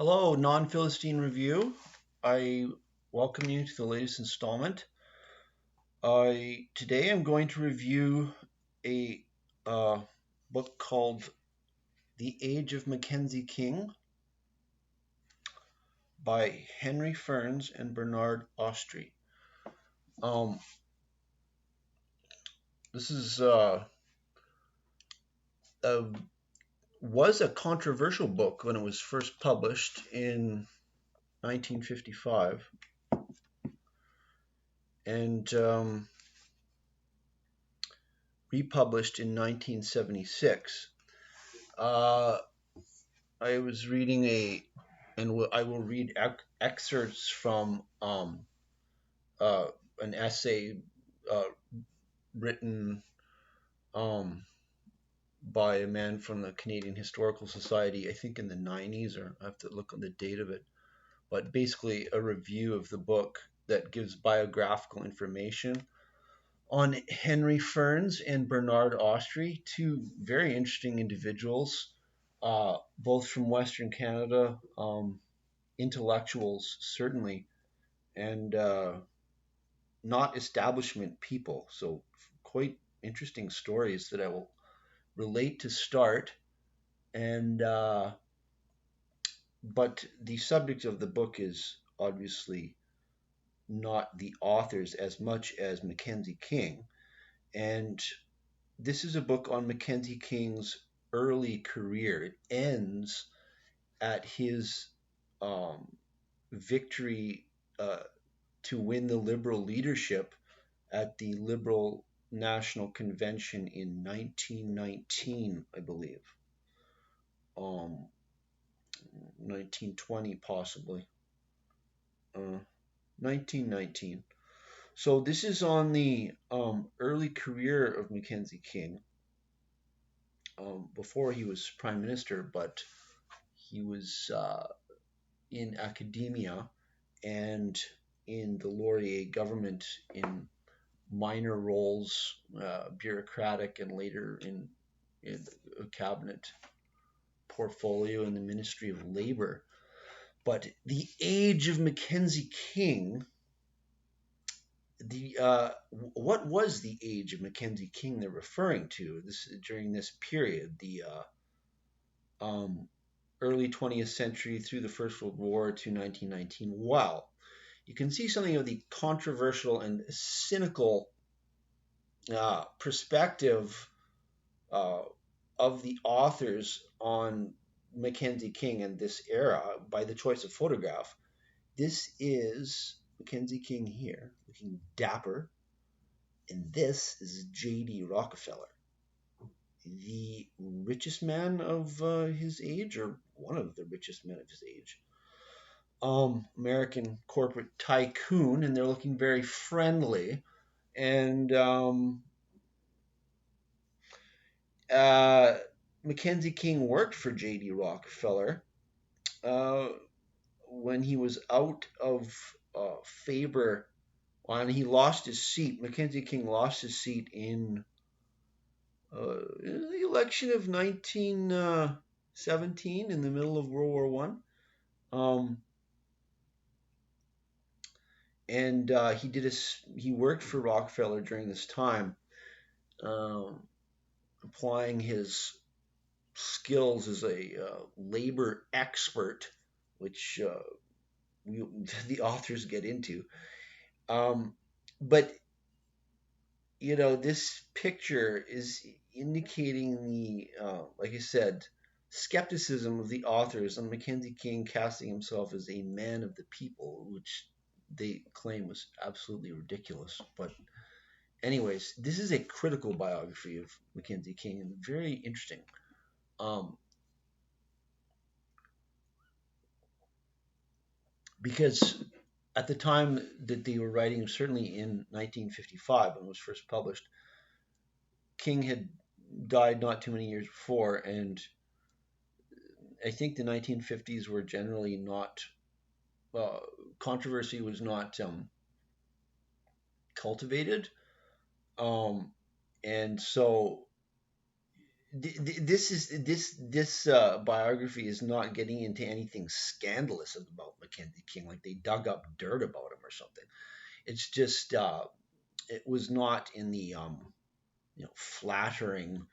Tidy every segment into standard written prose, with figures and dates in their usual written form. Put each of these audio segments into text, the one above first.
Hello, Non-Philistine Review. I welcome you to the latest installment. Today I'm going to review a book called The Age of Mackenzie King by Henry Ferns and Bernard Ostry. This is was a controversial book when it was first published in 1955, and republished in 1976. I was reading I will read excerpts from an essay uh, written by a man from the Canadian Historical Society, I think in the 90s, or I have to look on the date of it, but basically a review of the book that gives biographical information on Henry Ferns and Bernard Ostry, two very interesting individuals, both from Western Canada, intellectuals certainly, and not establishment people. So quite interesting stories that I will relate to start. And but the subject of the book is obviously not the authors as much as Mackenzie King. And this is a book on Mackenzie King's early career. It ends at his victory to win the Liberal leadership at the Liberal National Convention in 1919, I believe. 1920 possibly. 1919. So this is on the early career of Mackenzie King, before he was prime minister, but he was in academia and in the Laurier government in minor roles, bureaucratic, and later in a cabinet portfolio in the Ministry of Labor. But the age of Mackenzie King, what was the age of Mackenzie King they're referring to during this period, the early 20th century through the First World War to 1919? Well, you can see something of the controversial and cynical perspective of the authors on Mackenzie King and this era by the choice of photograph. This is Mackenzie King here, looking dapper, and this is J.D. Rockefeller, the richest man of his age, or one of the richest men of his age. American corporate tycoon, and they're looking very friendly. And Mackenzie King worked for J.D. Rockefeller when he was out of favor, and he lost his seat. Mackenzie King lost his seat in the election of 1917 in the middle of World War One. And he worked for Rockefeller during this time, applying his skills as a labor expert, which the authors get into. But this picture is indicating the, like I said, skepticism of the authors on Mackenzie King casting himself as a man of the people, which they claim was absolutely ridiculous. But anyways, this is a critical biography of Mackenzie King and very interesting. Because at the time that they were writing, certainly in 1955 when it was first published, King had died not too many years before, and I think the 1950s were generally not, controversy was not cultivated, and so This biography is not getting into anything scandalous about Mackenzie King, like they dug up dirt about him or something. It's just it was not in the flattering.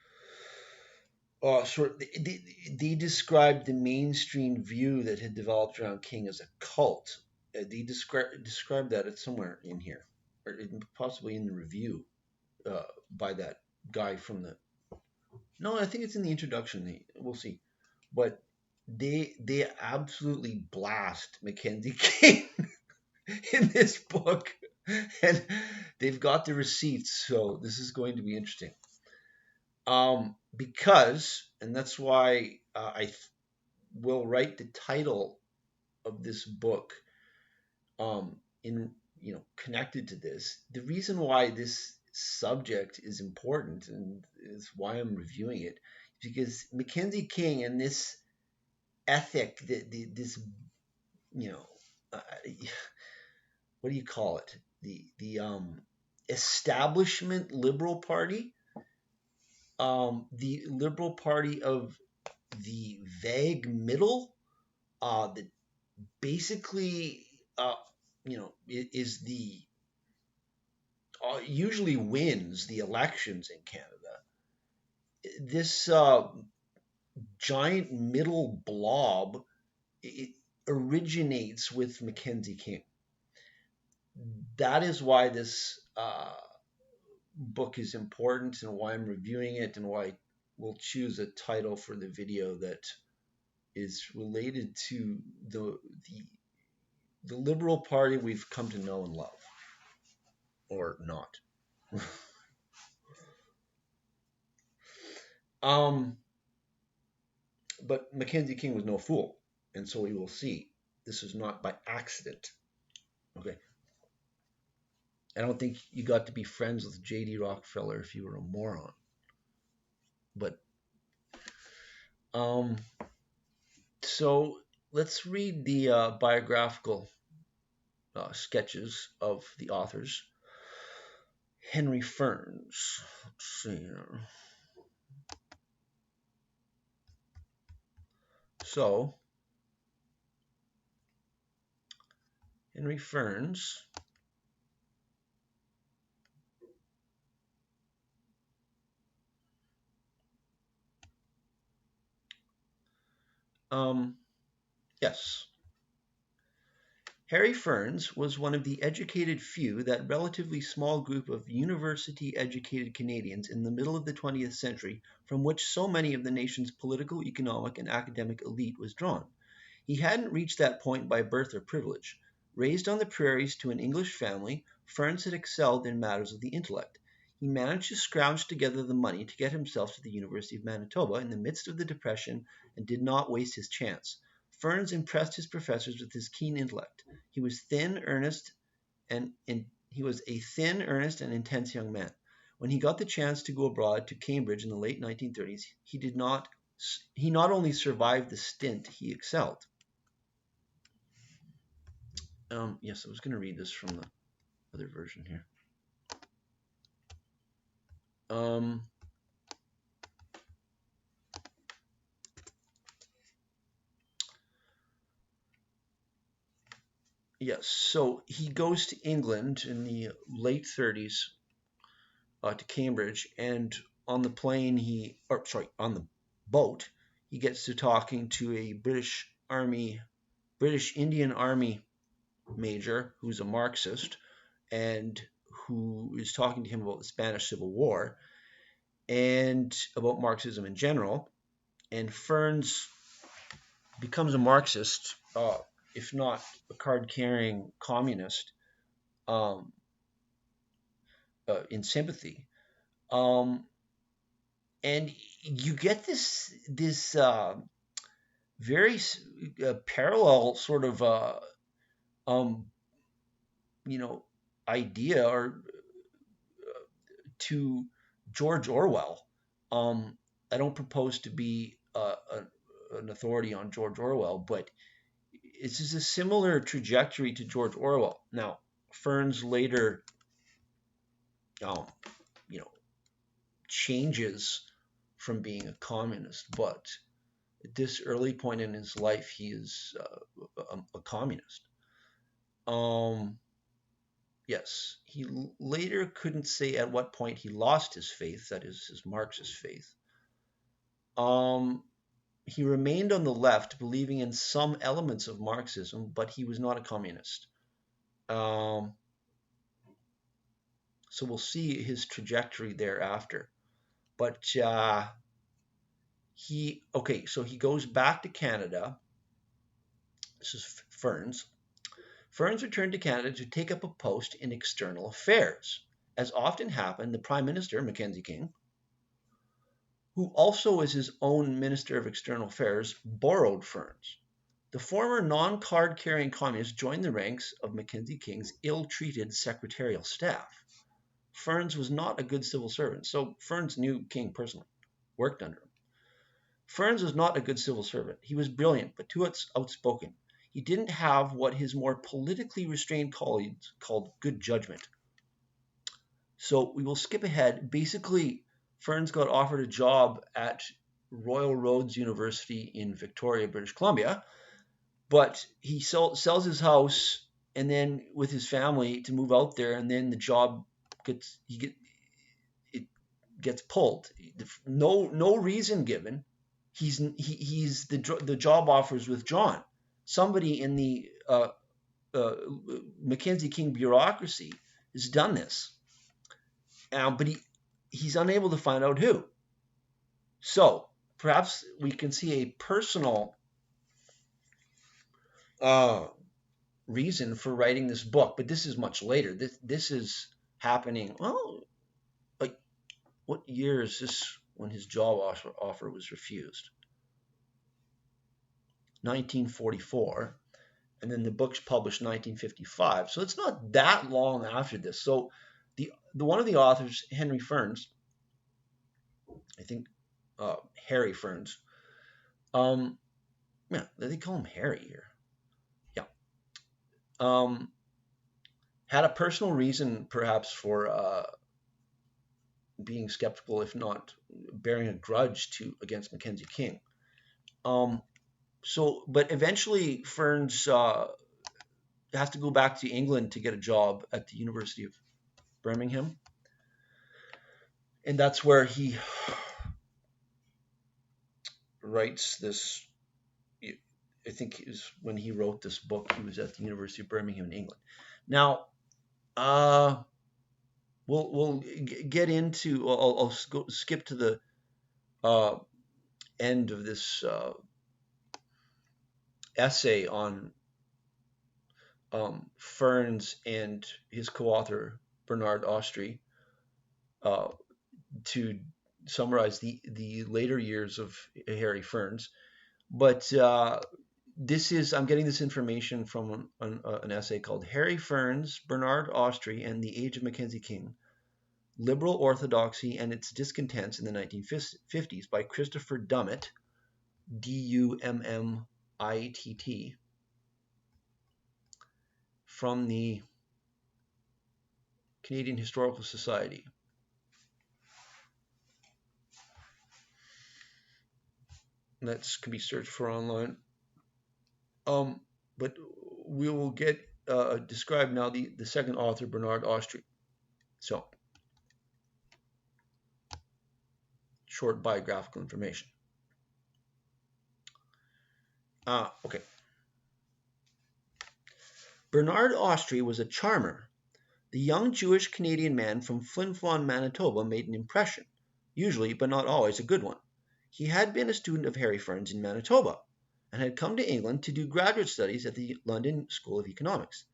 They described the mainstream view that had developed around King as a cult. They described that it's somewhere in here, or possibly in the review by that guy from the. No, I think it's in the introduction. We'll see, but they absolutely blast Mackenzie King in this book, and they've got the receipts, so this is going to be interesting. Because, and that's why will write the title of this book in connected to this. The reason why this subject is important and is why I'm reviewing it is because Mackenzie King and this ethic, this uh, what do you call it? The establishment Liberal Party, the Liberal Party of the vague middle, that basically, is the usually wins the elections in Canada. This giant middle blob, it originates with Mackenzie King. That is why this book is important and why I'm reviewing it and why we'll choose a title for the video that is related to the Liberal Party we've come to know and love, or not. But Mackenzie King was no fool, and so we will see this is not by accident. Okay. I don't think you got to be friends with J.D. Rockefeller if you were a moron. But so let's read the biographical sketches of the authors. Henry Ferns. Let's see here. So, Henry Ferns yes. Harry Ferns was one of the educated few, that relatively small group of university-educated Canadians in the middle of the 20th century from which so many of the nation's political, economic, and academic elite was drawn. He hadn't reached that point by birth or privilege. Raised on the prairies to an English family, Ferns had excelled in matters of the intellect. He managed to scrounge together the money to get himself to the University of Manitoba in the midst of the Depression and did not waste his chance. Ferns impressed his professors with his keen intellect. He was a thin, earnest, and intense young man. When he got the chance to go abroad to Cambridge in the late 1930s, he not only survived the stint, he excelled. Yes, I was going to read this from the other version here. Yes, so he goes to England in the late 30s to Cambridge, and on the boat, he gets to talking to a British Indian Army major who's a Marxist and who is talking to him about the Spanish Civil War and about Marxism in general. And Ferns becomes a Marxist, if not a card-carrying communist, in sympathy. And you get this very parallel sort of idea or to George Orwell. I don't propose to be an authority on George Orwell, but it's just a similar trajectory to George Orwell. Now, Ferns later, changes from being a communist, but at this early point in his life, he is a communist. Yes, he later couldn't say at what point he lost his faith, that is, his Marxist faith. He remained on the left, believing in some elements of Marxism, but he was not a communist. So we'll see his trajectory thereafter. But so he goes back to Canada. This is Ferns. Ferns returned to Canada to take up a post in external affairs. As often happened, the Prime Minister, Mackenzie King, who also is his own Minister of External Affairs, borrowed Ferns. The former non-card-carrying communist joined the ranks of Mackenzie King's ill-treated secretarial staff. Ferns was not a good civil servant, so Ferns knew King personally, worked under him. Ferns was not a good civil servant. He was brilliant, but too outspoken. He didn't have what his more politically restrained colleagues called good judgment. So we will skip ahead. Basically, Ferns got offered a job at Royal Roads University in Victoria, British Columbia, but he sells his house and then with his family to move out there, and then the job gets pulled. No reason given. The job offers withdrawn. Somebody in the Mackenzie King bureaucracy has done this, but he's unable to find out who. So perhaps we can see a personal reason for writing this book, but this is much later. This is happening. Well, like, what year is this when his job offer was refused? 1944, and then the book's published 1955. So it's not that long after this. So the one of the authors, Henry Ferns, I think Harry Ferns, yeah, they call him Harry here. Yeah, had a personal reason perhaps for being skeptical, if not bearing a grudge against Mackenzie King. But eventually Ferns has to go back to England to get a job at the University of Birmingham. And that's where he writes this. I think it was when he wrote this book, he was at the University of Birmingham in England. Now, we'll get into, I'll skip to the end of this essay on Ferns and his co-author Bernard Ostry to summarize the later years of Harry Ferns. But I'm getting this information from an essay called Harry Ferns, Bernard Ostry, and the Age of Mackenzie King, Liberal Orthodoxy and Its Discontents in the 1950s by Christopher Dummett, Dummitt, from the Canadian Historical Society. That can be searched for online. But we will get describe now the second author, Bernard Ostry. So, short biographical information. Okay. Bernard Ostry was a charmer. The young Jewish Canadian man from Flin Flon, Manitoba made an impression, usually but not always a good one. He had been a student of Harry Ferns in Manitoba and had come to England to do graduate studies at the London School of Economics.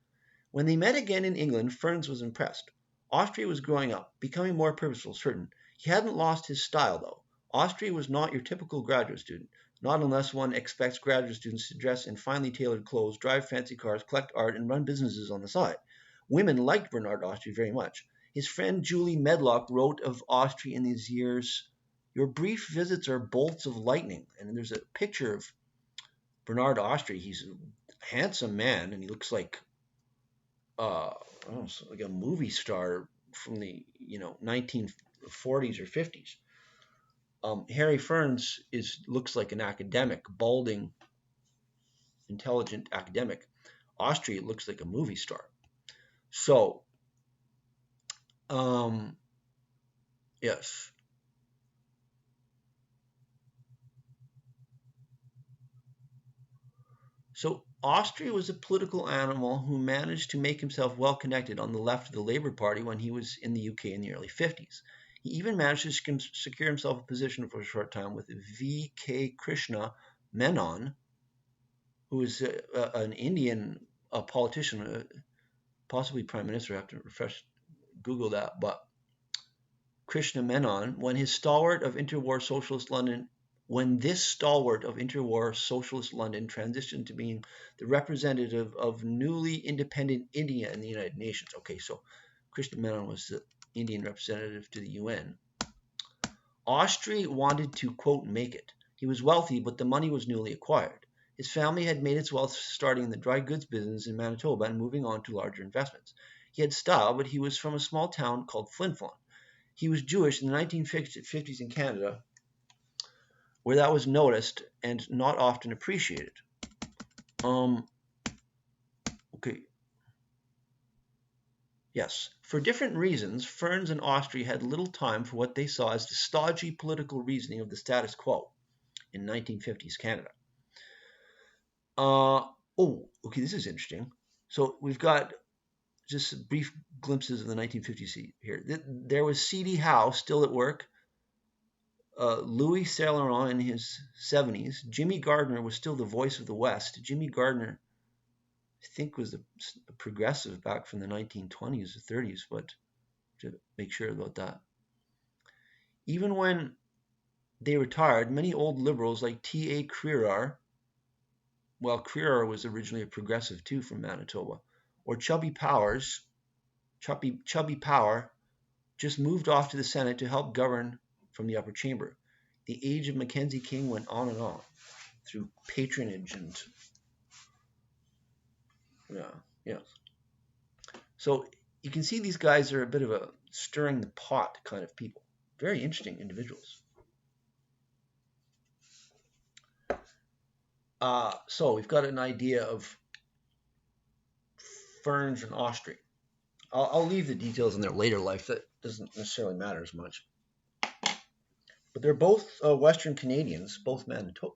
When they met again in England, Ferns was impressed. Ostry was growing up, becoming more purposeful, certain. He hadn't lost his style, though. Ostry was not your typical graduate student, not unless one expects graduate students to dress in finely tailored clothes, drive fancy cars, collect art, and run businesses on the side. Women liked Bernard Ostry very much. His friend Julie Medlock wrote of Ostry in these years, "Your brief visits are bolts of lightning." And there's a picture of Bernard Ostry. He's a handsome man, and he looks like like a movie star from the 1940s or 50s. Harry Ferns looks like an academic, balding, intelligent academic. Ostry looks like a movie star. So, yes. So Ostry was a political animal who managed to make himself well connected on the left of the Labour Party when he was in the UK in the early 50s. He even managed to secure himself a position for a short time with V.K. Krishna Menon, who was an Indian politician, possibly prime minister. I have to Google that. But Krishna Menon, when this stalwart of interwar socialist London transitioned to being the representative of newly independent India in the United Nations. Okay, so Krishna Menon was the Indian representative to the UN. Ostry wanted to, quote, make it. He was wealthy, but the money was newly acquired. His family had made its wealth starting in the dry goods business in Manitoba and moving on to larger investments. He had style, but he was from a small town called Flin Flon. He was Jewish in the 1950s in Canada, where that was noticed and not often appreciated. Okay. Yes. For different reasons, Ferns and Ostry had little time for what they saw as the stodgy political reasoning of the status quo in 1950s Canada. Okay, this is interesting. So we've got just brief glimpses of the 1950s here. There was C.D. Howe still at work. Louis Saint Laurent in his 70s. Jimmy Gardner was still the voice of the West. Jimmy Gardner, I think, was a progressive back from the 1920s or 30s, but to make sure about that. Even when they retired, many old liberals like T.A. Crerar, well, Crerar was originally a progressive too from Manitoba, or Chubby Power, just moved off to the Senate to help govern from the upper chamber. The age of Mackenzie King went on and on through patronage and yeah. So you can see these guys are a bit of a stirring the pot kind of people. Very interesting individuals. So we've got an idea of Ferns and Ostry. I'll leave the details in their later life. That doesn't necessarily matter as much. But they're both Western Canadians, both Manitobans,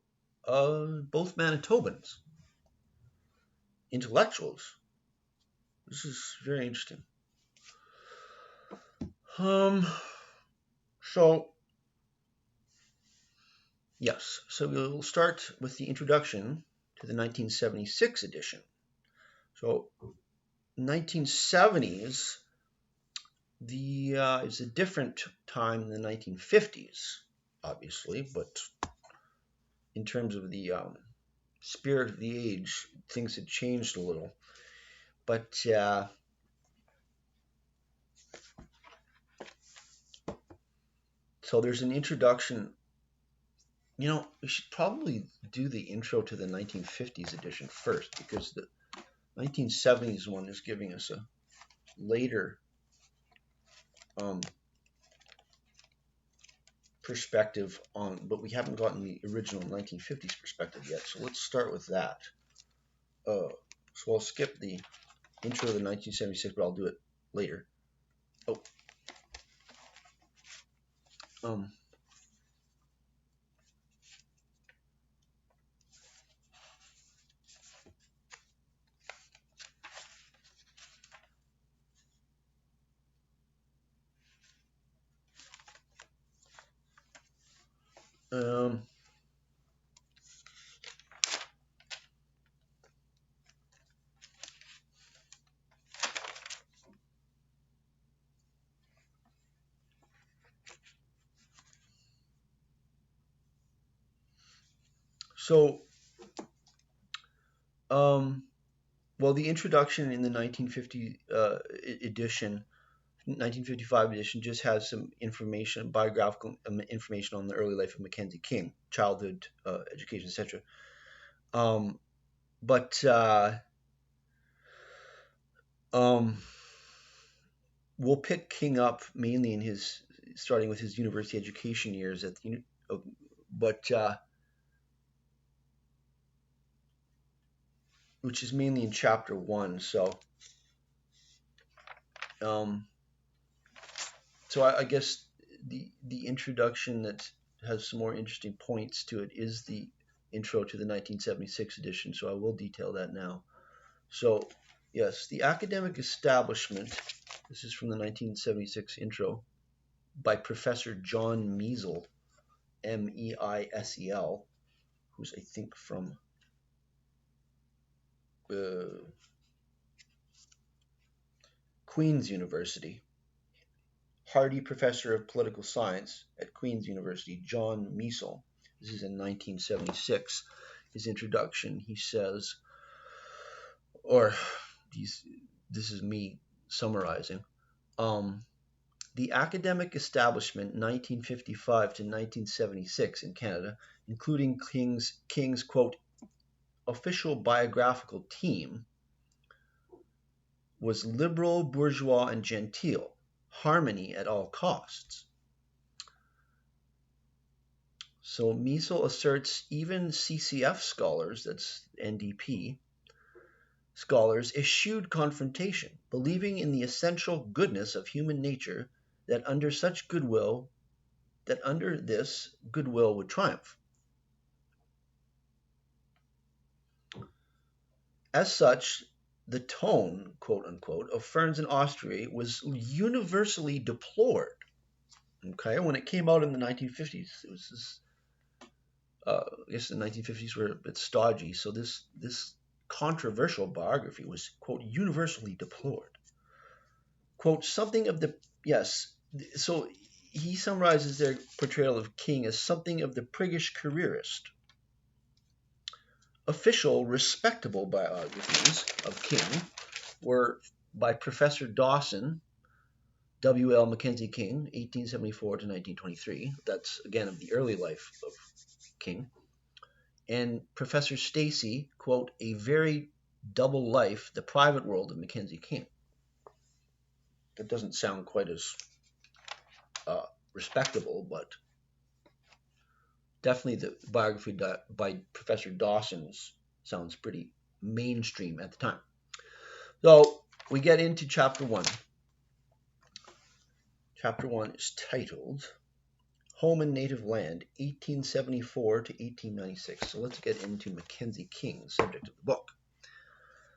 intellectuals. This is very interesting. So yes, so we'll start with the introduction to the 1976 edition. So 1970s, it's a different time than the 1950s, obviously, but in terms of the spirit of the age, things had changed a little. But so there's an introduction. You know, we should probably do the intro to the 1950s edition first, because the 1970s one is giving us a later perspective on, but we haven't gotten the original 1950s perspective yet. So let's start with that. So I'll skip the intro of the 1976, but I'll do it later. So, well, the introduction in the 1950 edition, 1955 edition, just has some information, biographical information on the early life of Mackenzie King, childhood, education, etc. But we'll pick King up mainly in starting with his university education years at the but which is mainly in chapter 1. Um, so I guess the introduction that has some more interesting points to it is the intro to the 1976 edition. So I will detail that now. So yes, the academic establishment. This is from the 1976 intro by Professor John Meisel, Meisel, who's I think from Queen's University. Hardy Professor of Political Science at Queen's University, John Meisel. This is in 1976. His introduction, he says, this is me summarizing. The academic establishment 1955 to 1976 in Canada, including King's quote, official biographical team, was liberal, bourgeois, and genteel, harmony at all costs. So Meisel asserts even CCF scholars, that's NDP, scholars eschewed confrontation, believing in the essential goodness of human nature, that under this goodwill would triumph. As such, the tone, quote unquote, of Ferns and Ostry was universally deplored. Okay, when it came out in the 1950s, it was this. I guess the 1950s were a bit stodgy, so this controversial biography was, quote, universally deplored. Quote, something of the, yes, so he summarizes their portrayal of King as something of the priggish careerist. Official, respectable biographies of King were by Professor Dawson, W.L. Mackenzie King, 1874 to 1923. That's, again, of the early life of King. And Professor Stacy, quote, a very double life, the private world of Mackenzie King. That doesn't sound quite as respectable, but definitely the biography by Professor Dawson sounds pretty mainstream at the time. So we get into chapter 1. Chapter 1 is titled Home and Native Land, 1874 to 1896. So let's get into Mackenzie King, the subject of the book.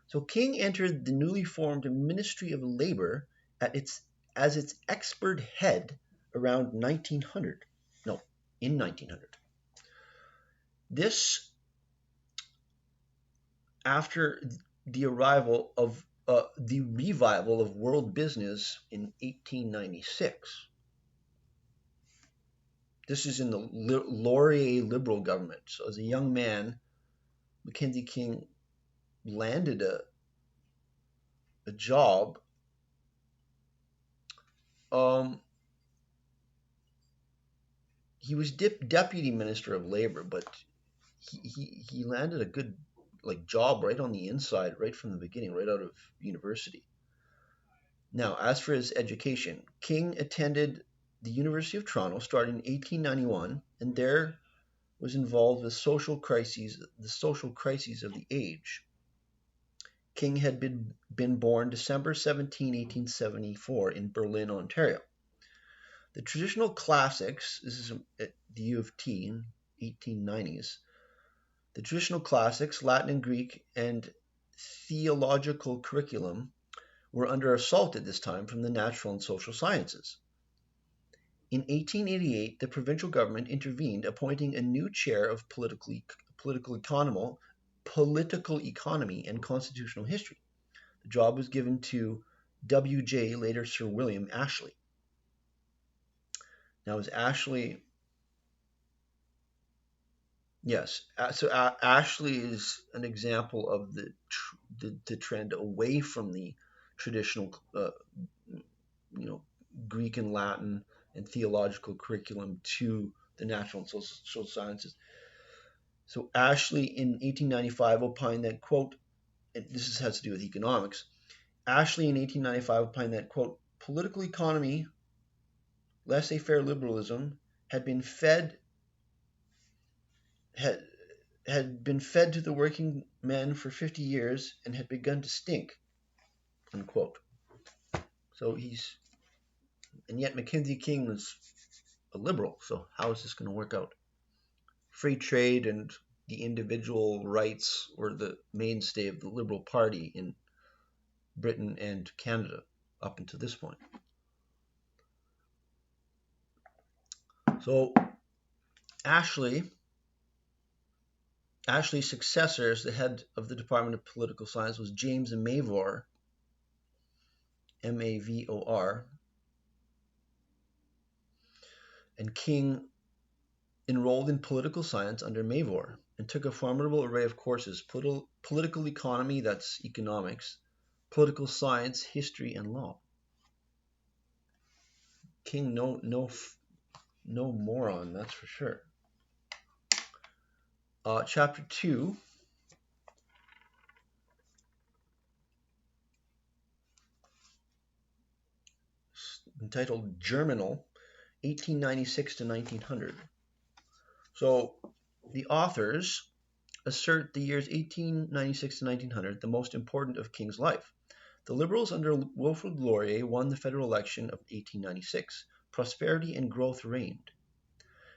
So King entered the newly formed Ministry of Labor as its expert head around 1900. No, in 1900. This after the revival of world business in 1896. This is in the Laurier Liberal government. So as a young man, Mackenzie King landed a job. He was deputy minister of labor, but he landed a good job right on the inside, right from the beginning, right out of university. Now, as for his education, King attended the University of Toronto starting in 1891, and there was involved with the social crises of the age. King had been born December 17, 1874 in Berlin, Ontario. The traditional classics, this is at the U of T in 1890s, the traditional classics, Latin and Greek, and theological curriculum were under assault at this time from the natural and social sciences. In 1888, the provincial government intervened, appointing a new chair of political economy and constitutional history. The job was given to W.J., later Sir William Ashley. Now, is Ashley... Yes, so Ashley is an example of the trend away from the traditional, Greek and Latin and theological curriculum to the natural and social sciences. So Ashley in 1895 opined that, quote, and this has to do with economics, Ashley in 1895 opined that, quote, political economy, laissez-faire liberalism, had been fed had had been fed to the working men for 50 years and had begun to stink, unquote. So and yet Mackenzie King was a liberal. So how is this going to work out? Free trade and the individual rights were the mainstay of the Liberal Party in Britain and Canada up until this point. So Ashley's successor as the head of the Department of Political Science was James Mavor, Mavor, and King enrolled in political science under Mavor and took a formidable array of courses: political economy, that's economics, political science, history, and law. King, no moron, that's for sure. Chapter 2, entitled Germinal, 1896 to 1900. So the authors assert the years 1896 to 1900, the most important of King's life. The Liberals under Wilfrid Laurier won the federal election of 1896. Prosperity and growth reigned.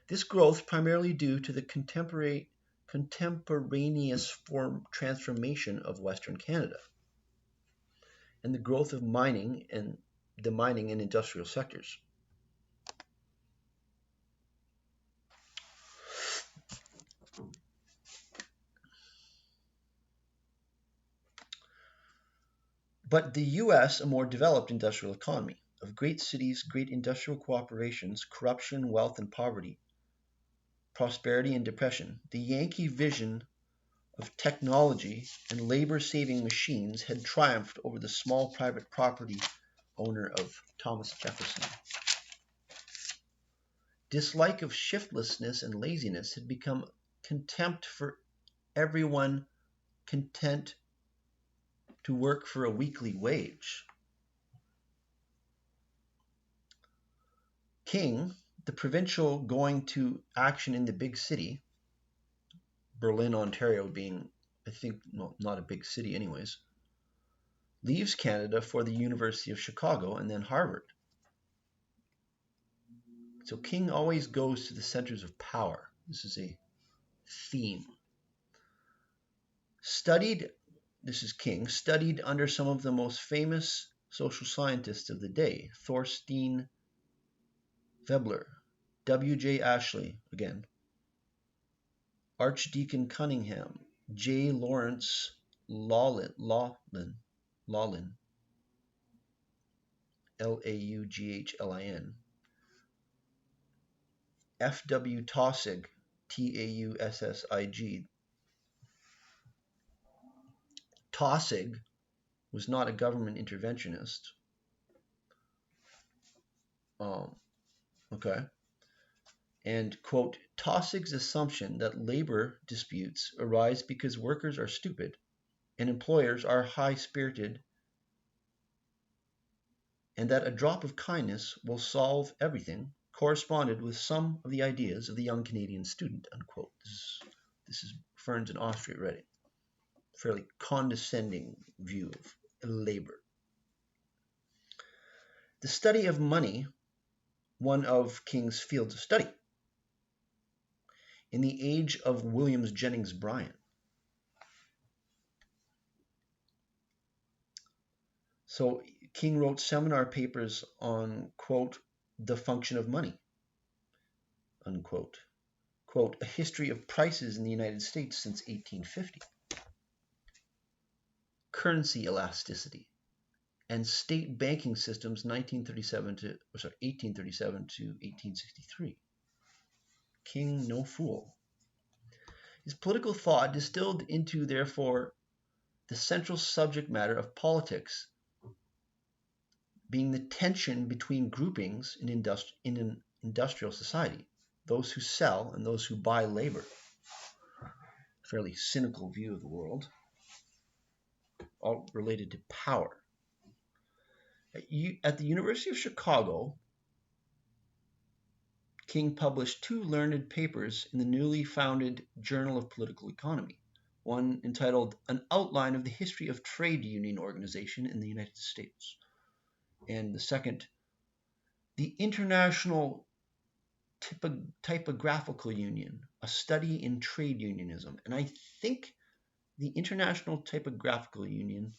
This growth primarily due to the contemporaneous transformation of Western Canada and the growth of the mining and industrial sectors. But the U.S., a more developed industrial economy, of great cities, great industrial cooperations, corruption, wealth and poverty, prosperity and depression. The Yankee vision of technology and labor-saving machines had triumphed over the small private property owner of Thomas Jefferson. Dislike of shiftlessness and laziness had become contempt for everyone content to work for a weekly wage. King, the provincial going to action in the big city, Berlin, Ontario being, I think, not a big city anyways, leaves Canada for the University of Chicago and then Harvard. So King always goes to the centers of power. This is a theme. This is King, studied under some of the most famous social scientists of the day: Thorstein Veblen, W.J. Ashley, again, Archdeacon Cunningham, J. Lawrence Laughlin, Laughlin, F.W. Taussig, Taussig. Taussig was not a government interventionist. Okay. And, quote, Taussig's assumption that labor disputes arise because workers are stupid and employers are high-spirited, and that a drop of kindness will solve everything, corresponded with some of the ideas of the young Canadian student, unquote. This is Ferns and Ostry writing. Fairly condescending view of labor. The study of money, one of King's fields of study. In the age of Williams Jennings Bryan. So King wrote seminar papers on, quote, the function of money, unquote. Quote, a history of prices in the United States since 1850. Currency elasticity and state banking systems 1837 to 1863. King no fool. His political thought distilled into, therefore, the central subject matter of politics, being the tension between groupings in an industrial society, those who sell and those who buy labor. Fairly cynical view of the world, all related to power. At the University of Chicago, King published 2 learned papers in the newly founded Journal of Political Economy, one entitled An Outline of the History of Trade Union Organization in the United States, and the second, The International Typographical Union, a Study in Trade Unionism. And I think the International Typographical Union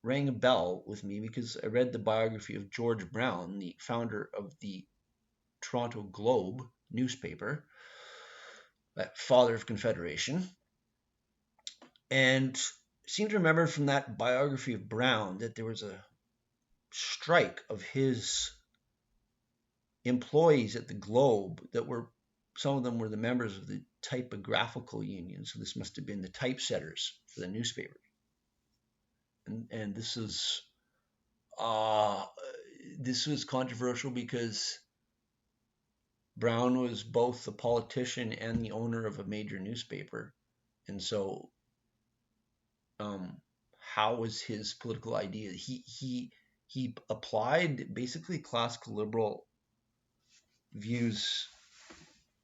rang a bell with me because I read the biography of George Brown, the founder of the Toronto Globe newspaper, that father of Confederation, and seem to remember from that biography of Brown that there was a strike of his employees at the Globe that were, some of them were the members of the typographical union, so this must have been the typesetters for the newspaper. And this was controversial because Brown was both a politician and the owner of a major newspaper, and so how was his political idea? He applied basically classical liberal views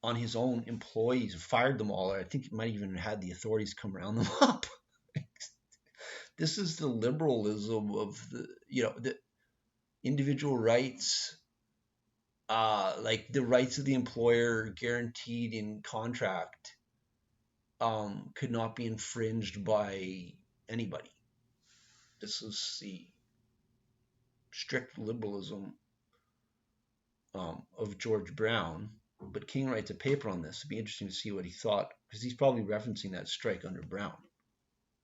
on his own employees, fired them all. I think he might even had the authorities come round them up. This is the liberalism of the individual rights, like the rights of the employer guaranteed in contract, could not be infringed by anybody. This is the strict liberalism of George Brown. But King writes a paper on this. It'd be interesting to see what he thought, because he's probably referencing that strike under Brown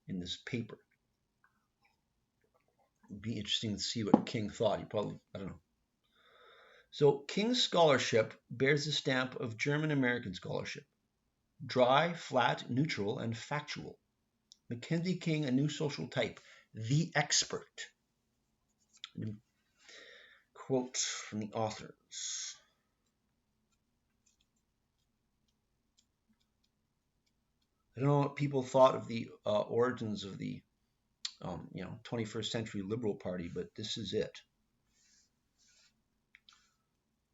in this paper. It'd be interesting to see what King thought. He probably, I don't know. So King's scholarship bears the stamp of German-American scholarship. Dry, flat, neutral, and factual. Mackenzie King, a new social type. The expert. Quote from the authors. I don't know what people thought of the origins of the 21st century Liberal Party, but this is it.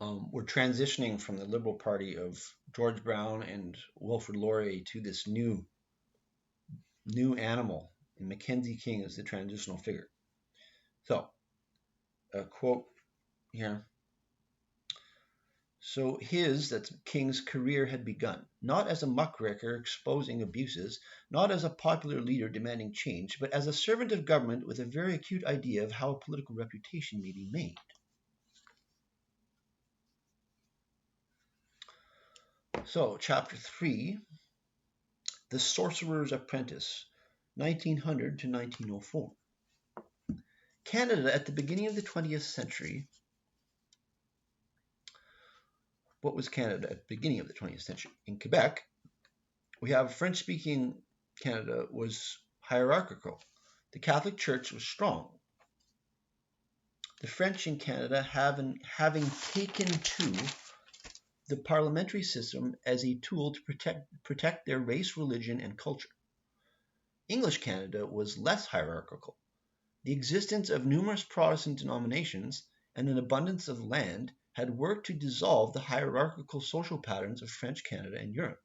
We're transitioning from the Liberal Party of George Brown and Wilfrid Laurier to this new animal, and Mackenzie King is the transitional figure. So, a quote here. So that's King's career had begun, not as a muckraker exposing abuses, not as a popular leader demanding change, but as a servant of government with a very acute idea of how a political reputation may be made. So, Chapter 3, The Sorcerer's Apprentice, 1900 to 1904. Canada at the beginning of the 20th century. What was Canada at the beginning of the 20th century? In Quebec, we have French-speaking Canada was hierarchical. The Catholic Church was strong. The French in Canada having taken to the parliamentary system as a tool to protect their race, religion, and culture. English Canada was less hierarchical. The existence of numerous Protestant denominations and an abundance of land had worked to dissolve the hierarchical social patterns of French Canada and Europe.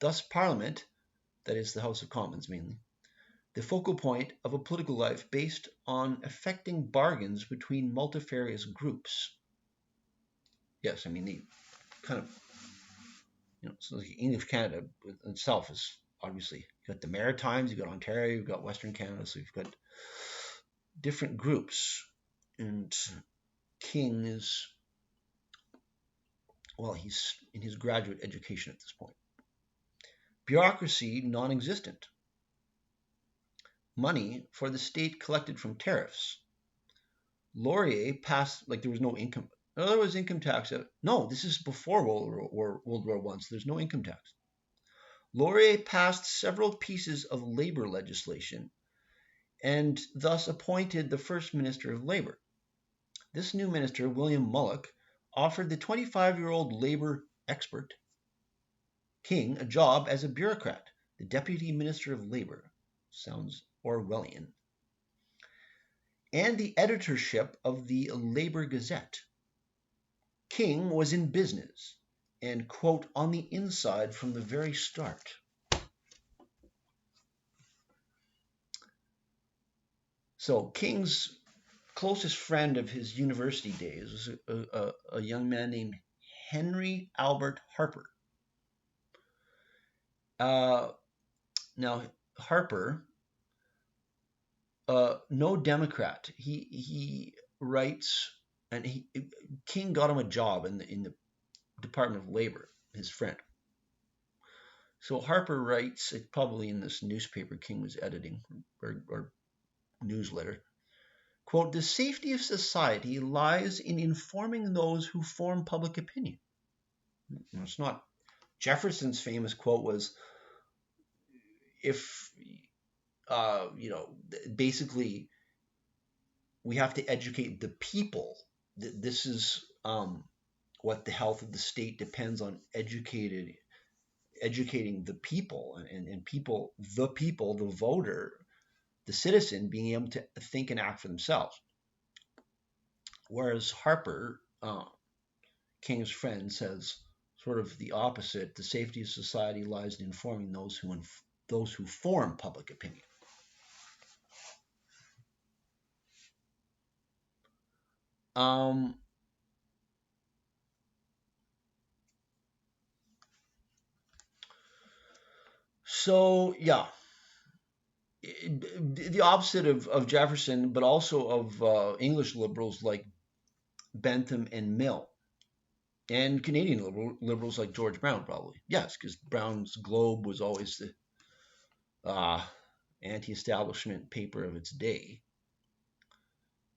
Thus Parliament, that is the House of Commons mainly, the focal point of a political life based on effecting bargains between multifarious groups. Yes, I mean, the kind of, so like English Canada itself is obviously, you've got the Maritimes, you've got Ontario, you've got Western Canada, so you've got different groups. And King is, well, he's in his graduate education at this point. Bureaucracy non-existent. Money for the state collected from tariffs. Laurier passed, like there was no income. No, there was income tax. No, this is before World War I, so there's no income tax. Laurier passed several pieces of labor legislation and thus appointed the first Minister of Labor. This new minister, William Mullock, offered the 25-year-old labor expert, King, a job as a bureaucrat, the Deputy Minister of Labor. Sounds Orwellian. And the editorship of the Labor Gazette. King was in business and, quote, on the inside from the very start. So King's closest friend of his university days was a young man named Henry Albert Harper. Now, Harper, no Democrat. He writes, and King got him a job in the Department of Labor, his friend. So Harper writes, probably in this newspaper King was editing, or newsletter, quote, "The safety of society lies in informing those who form public opinion." It's not. Jefferson's famous quote was, if, basically, we have to educate the people. This is what the health of the state depends on: educating the people, and people, the voter, the citizen, being able to think and act for themselves. Whereas Harper, King's friend, says sort of the opposite: the safety of society lies in informing those who form public opinion. So yeah, the opposite of Jefferson, but also of English liberals like Bentham and Mill, and Canadian liberals like George Brown, probably. Yes, because Brown's Globe was always the anti-establishment paper of its day.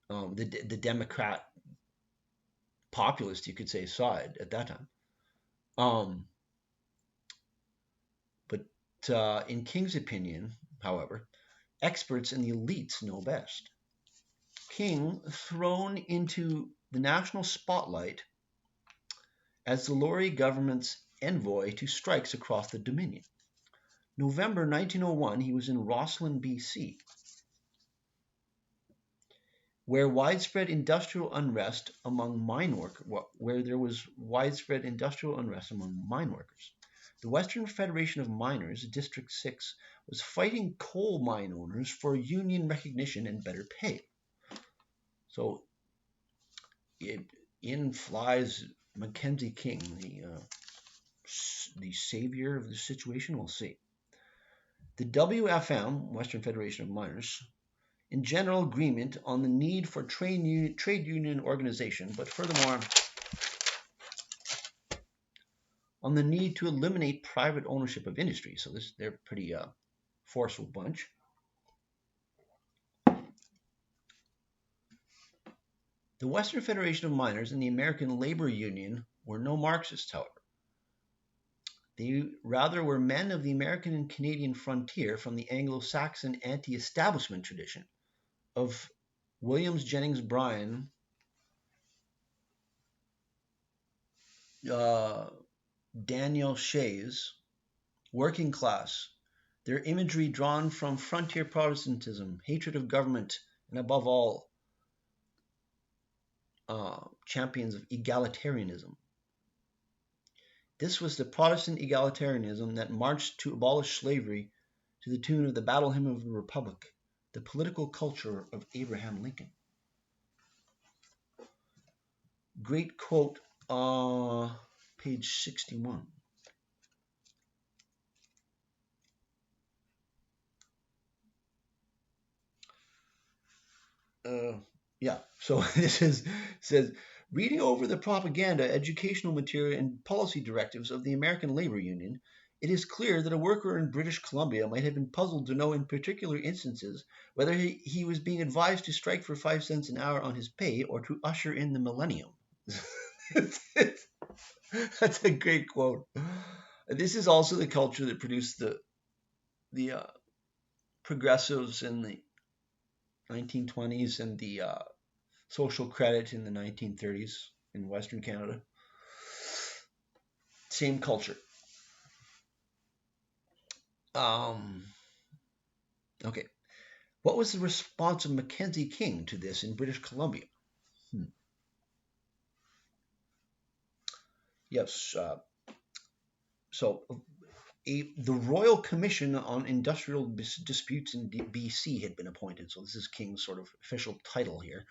The Democrat populist, you could say, side at that time. But in King's opinion, however, experts and the elites know best. King, thrown into the national spotlight as the Laurier government's envoy to strikes across the Dominion. November 1901, he was in Roslyn, BC, where there was widespread industrial unrest among mine workers. The Western Federation of Miners, District 6, was fighting coal mine owners for union recognition and better pay. So in flies Mackenzie King, the savior of the situation. We'll see. The WFM, Western Federation of Miners, in general agreement on the need for trade union organization, but furthermore on the need to eliminate private ownership of industry. So they're a pretty forceful bunch. The Western Federation of Miners and the American Labor Union were no Marxists, however. They rather were men of the American and Canadian frontier from the Anglo-Saxon anti-establishment tradition of Williams Jennings Bryan, Daniel Shays, working class, their imagery drawn from frontier Protestantism, hatred of government, and above all, champions of egalitarianism. This was the Protestant egalitarianism that marched to abolish slavery to the tune of the Battle Hymn of the Republic, the political culture of Abraham Lincoln. Great quote, page 61. So this says, reading over the propaganda, educational material, and policy directives of the American Labor Union, it is clear that a worker in British Columbia might have been puzzled to know in particular instances whether he was being advised to strike for 5 cents an hour on his pay or to usher in the millennium. That's a great quote. This is also the culture that produced the progressives in the 1920s and the social credit in the 1930s in Western Canada. Same culture. Okay. What was the response of Mackenzie King to this in British Columbia? Yes. The Royal Commission on Industrial Disputes in BC had been appointed. So this is King's sort of official title here.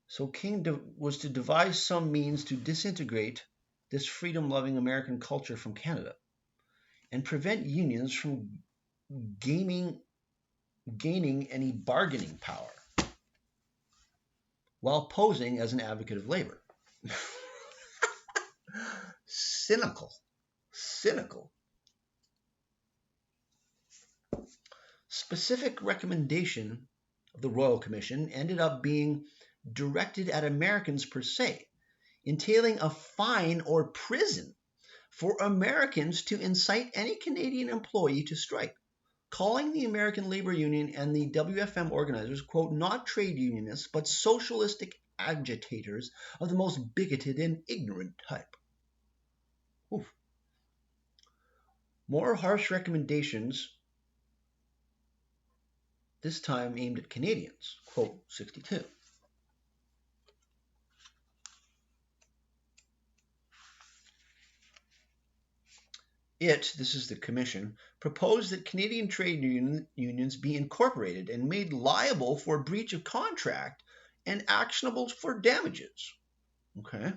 So King was to devise some means to disintegrate this freedom-loving American culture from Canada and prevent unions from gaining any bargaining power while posing as an advocate of labor. Cynical. Specific recommendation of the Royal Commission ended up being directed at Americans per se, entailing a fine or prison for Americans to incite any Canadian employee to strike, calling the American Labor Union and the WFM organizers, quote, not trade unionists, but socialistic agitators of the most bigoted and ignorant type. Oof. More harsh recommendations, this time aimed at Canadians, quote 62. This is the commission, proposed that Canadian trade unions be incorporated and made liable for breach of contract and actionable for damages. Okay.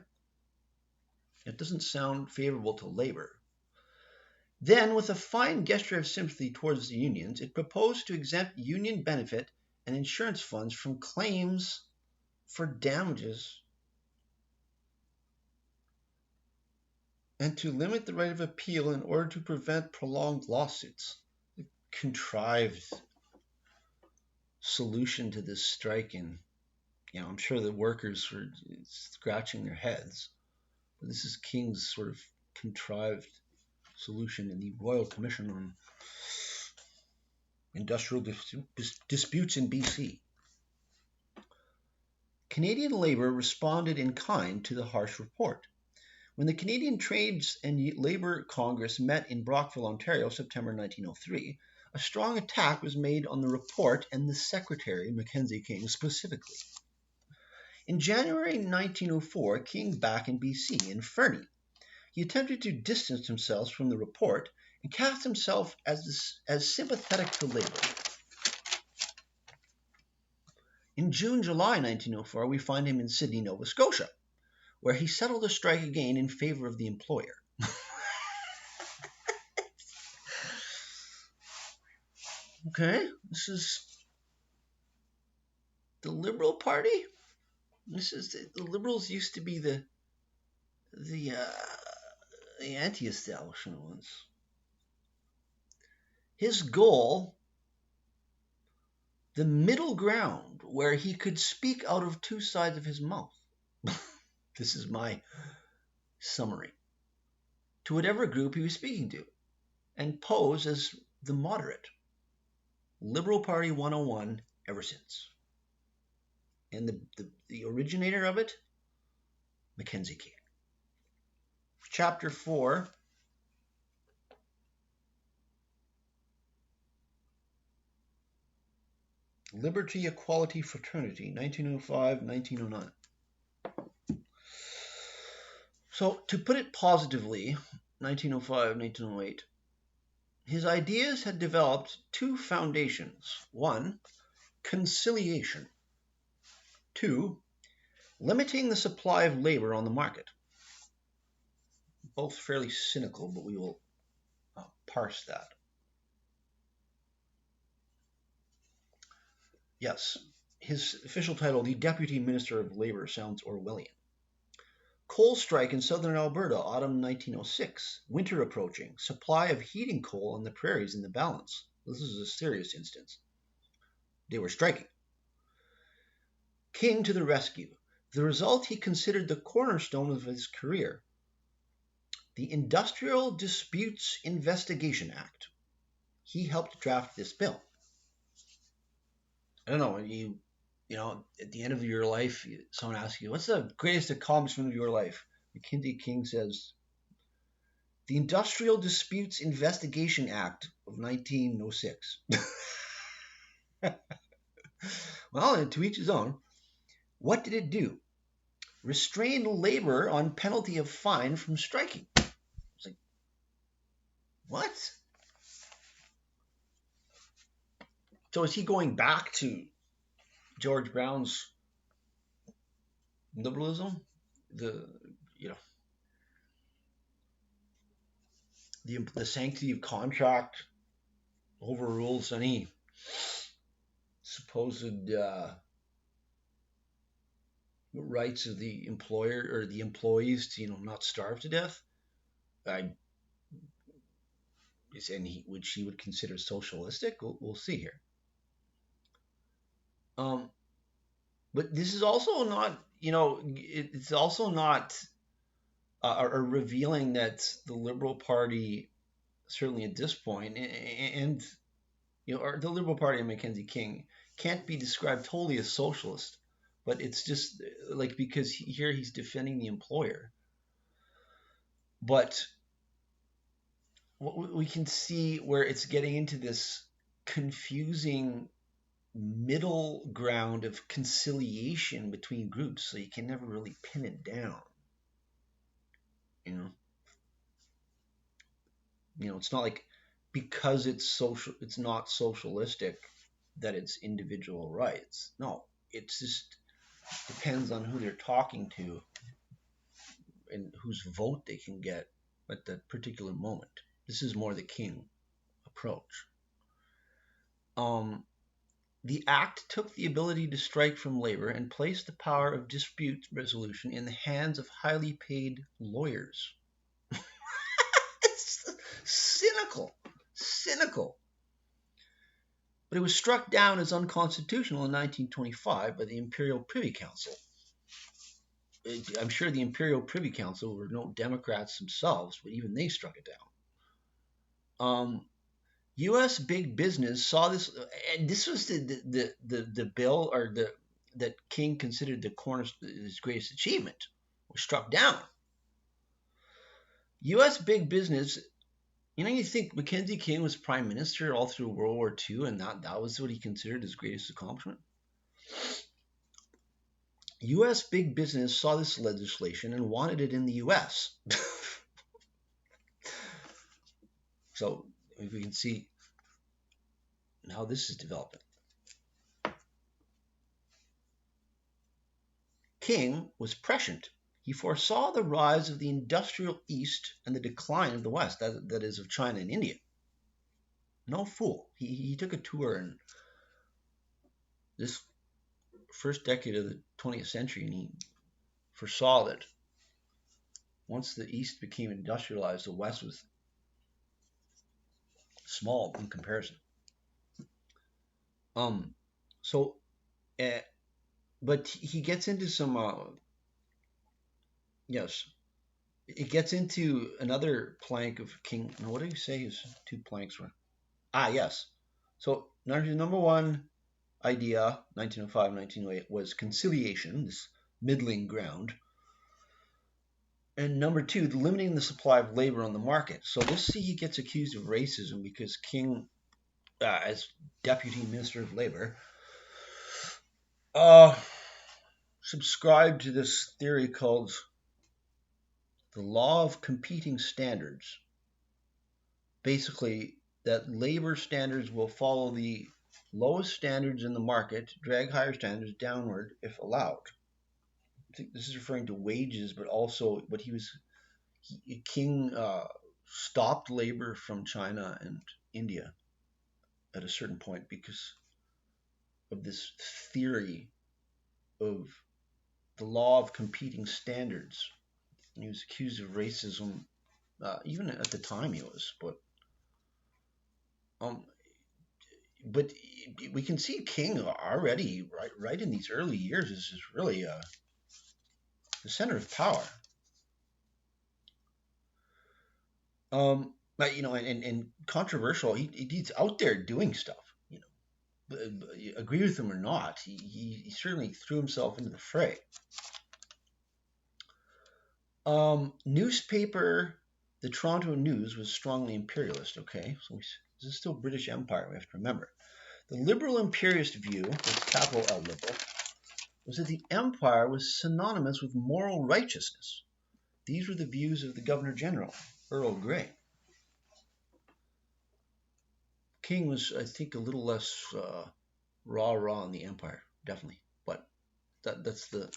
It doesn't sound favorable to labor. Then, with a fine gesture of sympathy towards the unions, it proposed to exempt union benefit and insurance funds from claims for damages and to limit the right of appeal in order to prevent prolonged lawsuits. A contrived solution to this strike, and I'm sure the workers were scratching their heads. But this is King's sort of contrived solution in the Royal Commission on Industrial Disputes in BC. Canadian Labour responded in kind to the harsh report. When the Canadian Trades and Labour Congress met in Brockville, Ontario, September 1903, a strong attack was made on the report and the secretary, Mackenzie King, specifically. In January 1904, King, back in BC, in Fernie, he attempted to distance himself from the report and cast himself as sympathetic to labor. In June-July 1904, we find him in Sydney, Nova Scotia, where he settled the strike again in favor of the employer. Okay, this is the Liberal Party. The Liberals used to be the anti-establishment ones. His goal, the middle ground, where he could speak out of two sides of his mouth. This is my summary. To whatever group he was speaking to, and pose as the moderate. Liberal Party 101 ever since. And the originator of it, Mackenzie King. Chapter 4. Liberty, Equality, Fraternity, 1905-1909. So, to put it positively, 1905-1908, his ideas had developed two foundations. One, conciliation. Two, limiting the supply of labor on the market. Both fairly cynical, but we will parse that. Yes, his official title, the Deputy Minister of Labor, sounds Orwellian. Coal strike in southern Alberta, autumn 1906. Winter approaching. Supply of heating coal on the prairies in the balance. This is a serious instance. They were striking. King to the rescue. The result he considered the cornerstone of his career. The Industrial Disputes Investigation Act. He helped draft this bill. I don't know, you know, at the end of your life, someone asks you, what's the greatest accomplishment of your life? Mackenzie King says, the Industrial Disputes Investigation Act of 1906. Well, to each his own. What did it do? restrained labor on penalty of fine from striking. It's like, what? So is he going back to George Brown's liberalism? The the sanctity of contract overrules any supposed rights of the employer or the employees to not starve to death. Which he would consider socialistic. We'll see here. But this is also not, it's also not revealing that the Liberal Party, certainly at this point, and or the Liberal Party and Mackenzie King can't be described totally as socialist, but it's just like, because here he's defending the employer. But what we can see where it's getting into this confusing middle ground of conciliation between groups, so you can never really pin it down. It's not like because it's not socialistic that it's individual rights. No, it just depends on who they're talking to and whose vote they can get at that particular moment. This is more the King approach. The act took the ability to strike from labor and placed the power of dispute resolution in the hands of highly paid lawyers. It's cynical. But it was struck down as unconstitutional in 1925 by the Imperial Privy Council. I'm sure the Imperial Privy Council were no Democrats themselves, but even they struck it down. U.S. big business saw this, and this was the bill that King considered his greatest achievement, was struck down. U.S. big business, you think Mackenzie King was prime minister all through World War II, and that was what he considered his greatest accomplishment? U.S. big business saw this legislation and wanted it in the U.S. So we can see how this is developing. King was prescient. He foresaw the rise of the industrial East and the decline of the West, that is, of China and India. No fool. He took a tour in this first decade of the 20th century, and he foresaw that once the East became industrialized, the West was small in comparison. But he gets into some, it gets into another plank of King. Now, what did he say his two planks were? Yes. So number one idea, 1905, 1908, was conciliation, this middling ground. And number two, limiting the supply of labor on the market. So he gets accused of racism because King, as Deputy Minister of Labor, subscribed to this theory called the law of competing standards. Basically, that labor standards will follow the lowest standards in the market to drag higher standards downward if allowed. I think this is referring to wages, but also what King stopped labor from China and India at a certain point because of this theory of the law of competing standards. And he was accused of racism, even at the time he was. But we can see King already, right in these early years, is really the center of power. But and controversial. He's out there doing stuff. Agree with him or not, he certainly threw himself into the fray. Newspaper, the Toronto News was strongly imperialist. Okay, so this is still British Empire. We have to remember the liberal imperialist view, with capital L liberal, was that the empire was synonymous with moral righteousness. These were the views of the Governor General, Earl Grey. King was, I think, a little less rah-rah in the empire, definitely. But that's the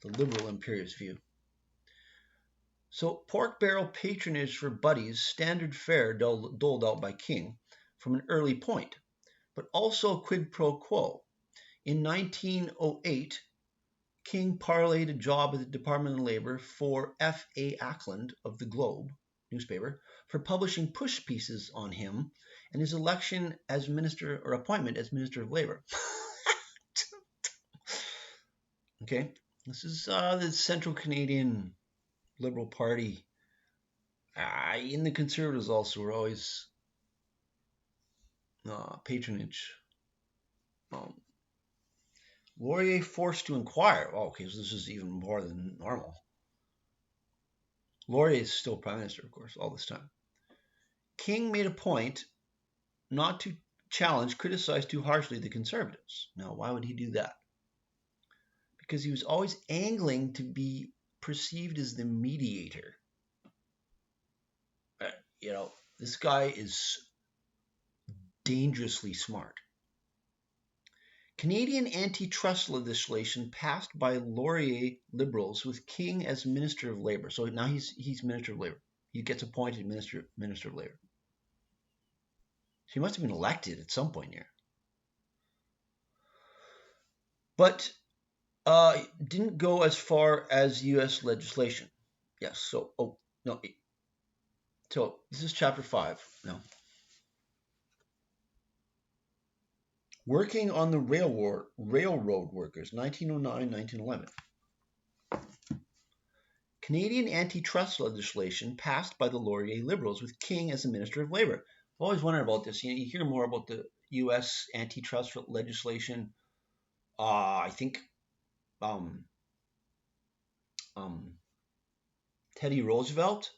liberal imperialist view. So pork barrel patronage for buddies, standard fare doled out by King from an early point, but also quid pro quo. In 1908, King parlayed a job at the Department of Labor for F.A. Ackland of the Globe newspaper for publishing push pieces on him and his election as minister or appointment as Minister of Labor. Okay, this is the Central Canadian Liberal Party. In the Conservatives also were always patronage. Laurier forced to inquire. Oh, okay, so this is even more than normal. Laurier is still Prime Minister, of course, all this time. King made a point not to criticize too harshly the Conservatives. Now, why would he do that? Because he was always angling to be perceived as the mediator. This guy is dangerously smart. Canadian antitrust legislation passed by Laurier Liberals with King as Minister of Labor. So now he's Minister of Labor. He gets appointed Minister of Labor. So he must have been elected at some point here. But didn't go as far as U.S. legislation. Yes, so, So this is chapter 5 now. Working on the railroad workers, 1909-1911. Canadian antitrust legislation passed by the Laurier Liberals with King as the Minister of Labor. I've always wondered about this. You hear more about the U.S. antitrust legislation. I think Teddy Roosevelt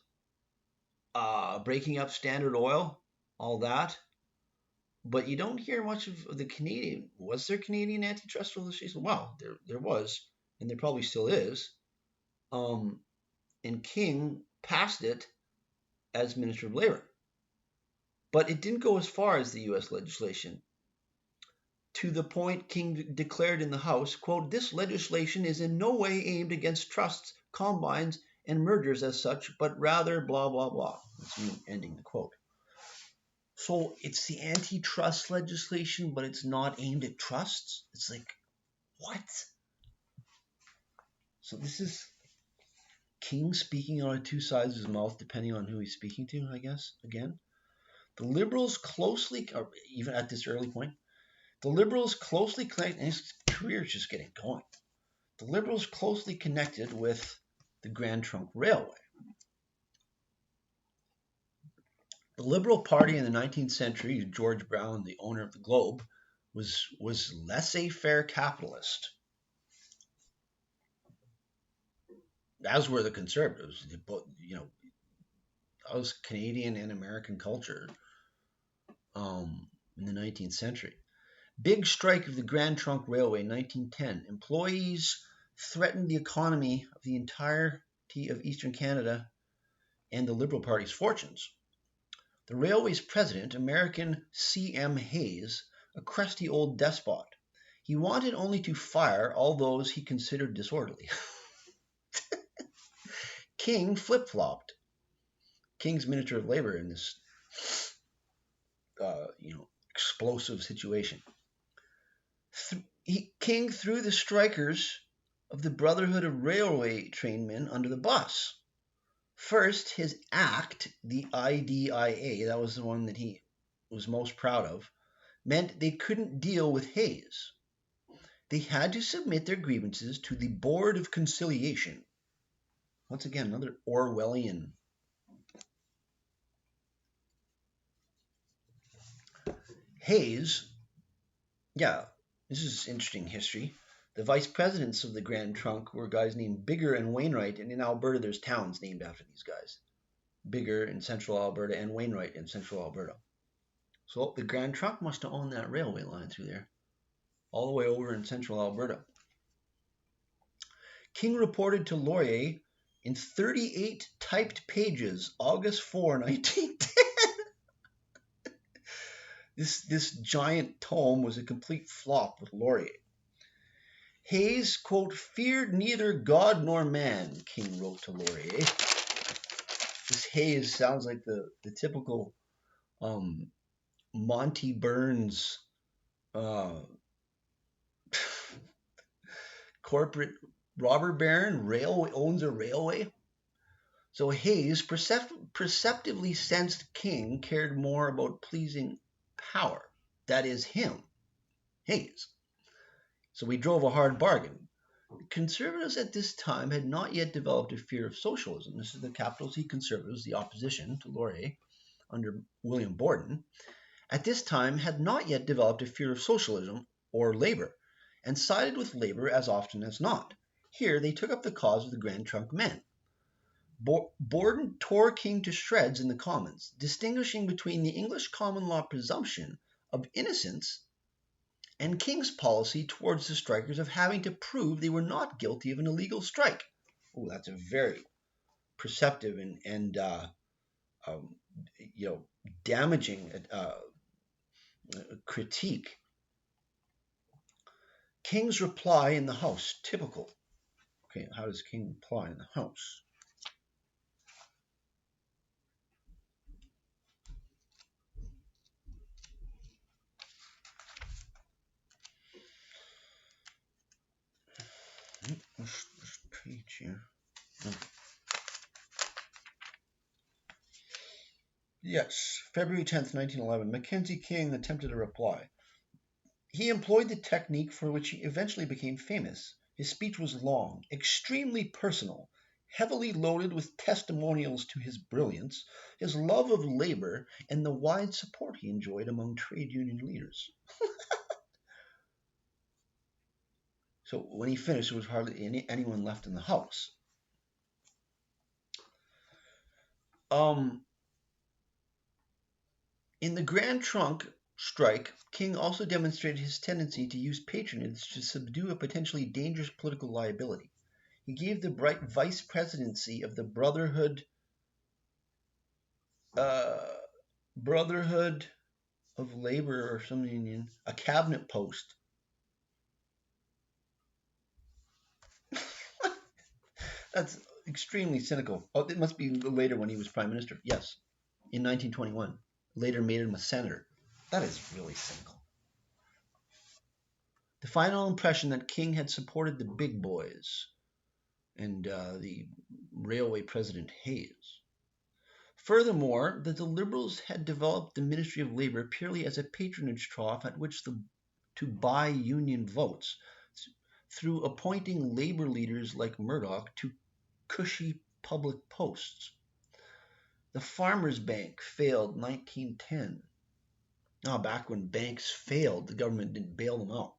breaking up Standard Oil, all that. But you don't hear much of the Canadian. Was there Canadian antitrust legislation? Well, there was, and there probably still is. And King passed it as Minister of Labor. But it didn't go as far as the U.S. legislation. To the point King declared in the House, quote, "This legislation is in no way aimed against trusts, combines, and mergers as such, but rather blah, blah, blah." That's me ending the quote. So it's the antitrust legislation, but it's not aimed at trusts? It's like, what? So this is King speaking out of two sides of his mouth, depending on who he's speaking to, I guess, again. The Liberals closely, or even at this early point, the Liberals closely connected, and his career is just getting going. The Liberals closely connected with the Grand Trunk Railway. The Liberal Party in the 19th century, George Brown, the owner of the Globe, was laissez-faire capitalist. As were the Conservatives. That was Canadian and American culture in the 19th century. Big strike of the Grand Trunk Railway in 1910. Employees threatened the economy of the entirety of Eastern Canada and the Liberal Party's fortunes. The railway's president, American C.M. Hayes, a crusty old despot. He wanted only to fire all those he considered disorderly. King flip-flopped. King's Minister of Labor in this, explosive situation. King threw the strikers of the Brotherhood of Railway Trainmen under the bus. First, his act, the IDIA, that was the one that he was most proud of, meant they couldn't deal with Hayes. They had to submit their grievances to the Board of Conciliation. Once again, another Orwellian. Hayes, this is interesting history. The vice presidents of the Grand Trunk were guys named Bigger and Wainwright, and in Alberta there's towns named after these guys. Bigger in central Alberta and Wainwright in central Alberta. So the Grand Trunk must have owned that railway line through there. all the way over in central Alberta. King reported to Laurier in 38 typed pages, August 4, 1910. This giant tome was a complete flop with Laurier. Hayes, quote, feared neither God nor man, King wrote to Laurier. This Hayes sounds like the typical Monty Burns corporate robber baron, owns a railway. So Hayes perceptively sensed King cared more about pleasing power, that is him, Hayes. So he drove a hard bargain. Conservatives at this time had not yet developed a fear of socialism. This is the capital C Conservatives, the opposition to Laurier under William Borden, at this time had not yet developed a fear of socialism or labor, and sided with labor as often as not. Here they took up the cause of the Grand Trunk men. Borden tore King to shreds in the Commons, distinguishing between the English common law presumption of innocence and King's policy towards the strikers of having to prove they were not guilty of an illegal strike. Oh, that's a very perceptive and damaging critique. King's reply in the House, typical. Okay, how does King reply in the House? This page here. Yes, February 10th, 1911, Mackenzie King attempted a reply. He employed the technique for which he eventually became famous. His speech was long, extremely personal, heavily loaded with testimonials to his brilliance, his love of labor, and the wide support he enjoyed among trade union leaders. So when he finished, there was hardly anyone left in the House. In the Grand Trunk strike, King also demonstrated his tendency to use patronage to subdue a potentially dangerous political liability. He gave the bright vice presidency of the Brotherhood of Labor or some union a cabinet post. That's extremely cynical. Oh, it must be later when he was prime minister. Yes, in 1921. Later made him a senator. That is really cynical. The final impression that King had supported the big boys and the railway president Hayes. Furthermore, that the Liberals had developed the Ministry of Labour purely as a patronage trough at which to buy union votes through appointing Labour leaders like Murdoch to cushy public posts. The Farmers' Bank failed 1910. Now, back when banks failed, the government didn't bail them out.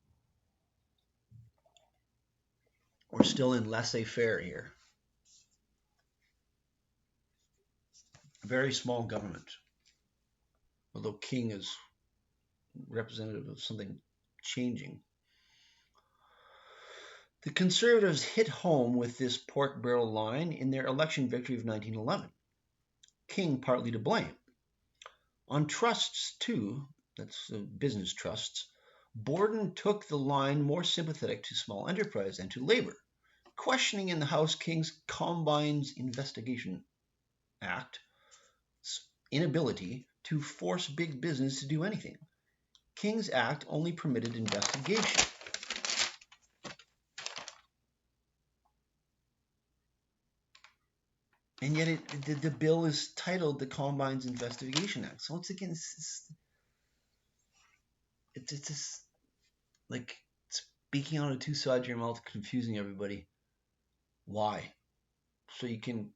We're still in laissez-faire here. Very small government. Although King is representative of something changing. The Conservatives hit home with this pork barrel line in their election victory of 1911. King partly to blame. On trusts, too, that's business trusts, Borden took the line more sympathetic to small enterprise and to labor, questioning in the House King's Combines Investigation Act's inability to force big business to do anything. King's Act only permitted investigation. And yet the bill is titled the Combines Investigation Act. So once again, it's just like speaking out of two sides of your mouth, confusing everybody. Why? So you can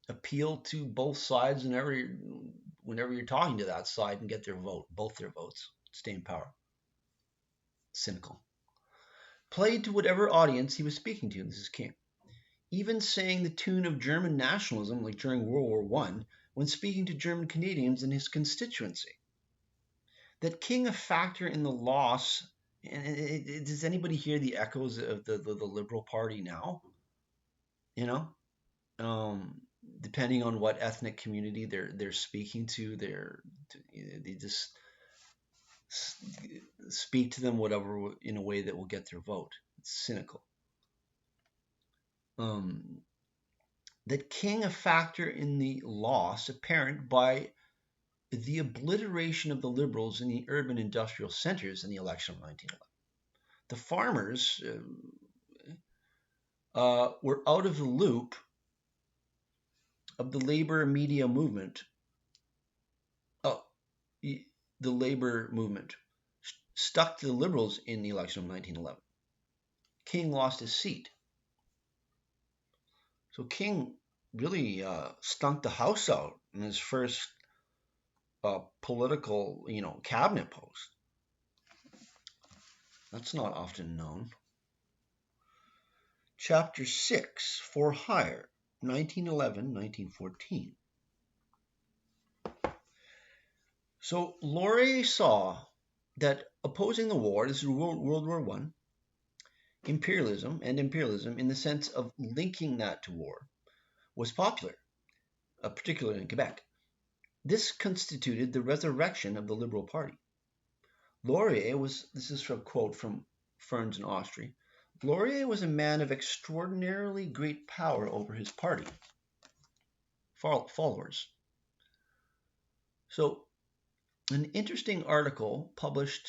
appeal to both sides whenever you're talking to that side and get their vote, both their votes, stay in power. Cynical. Played to whatever audience he was speaking to. This is King. Even sang the tune of German nationalism, like during World War I, when speaking to German Canadians in his constituency. That King a factor in the loss, and does anybody hear the echoes of the Liberal Party now? You know, um, depending on what ethnic community they're speaking to, they just speak to them whatever in a way that will get their vote. It's cynical. That King a factor in the loss apparent by the obliteration of the Liberals in the urban industrial centers in the election of 1911. The farmers were out of the loop of the labor media movement. Oh, the labor movement stuck to the Liberals in the election of 1911. King lost his seat. So King really stunk the house out in his first political, cabinet post. That's not often known. Chapter 6, For Hire, 1911-1914. So Laurier saw that opposing the war, this is World War I, imperialism in the sense of linking that to war, was popular, particularly in Quebec. This constituted the resurrection of the Liberal Party. Laurier was, this is from a quote from Ferns and Ostry, Laurier was a man of extraordinarily great power over his party followers. So, an interesting article published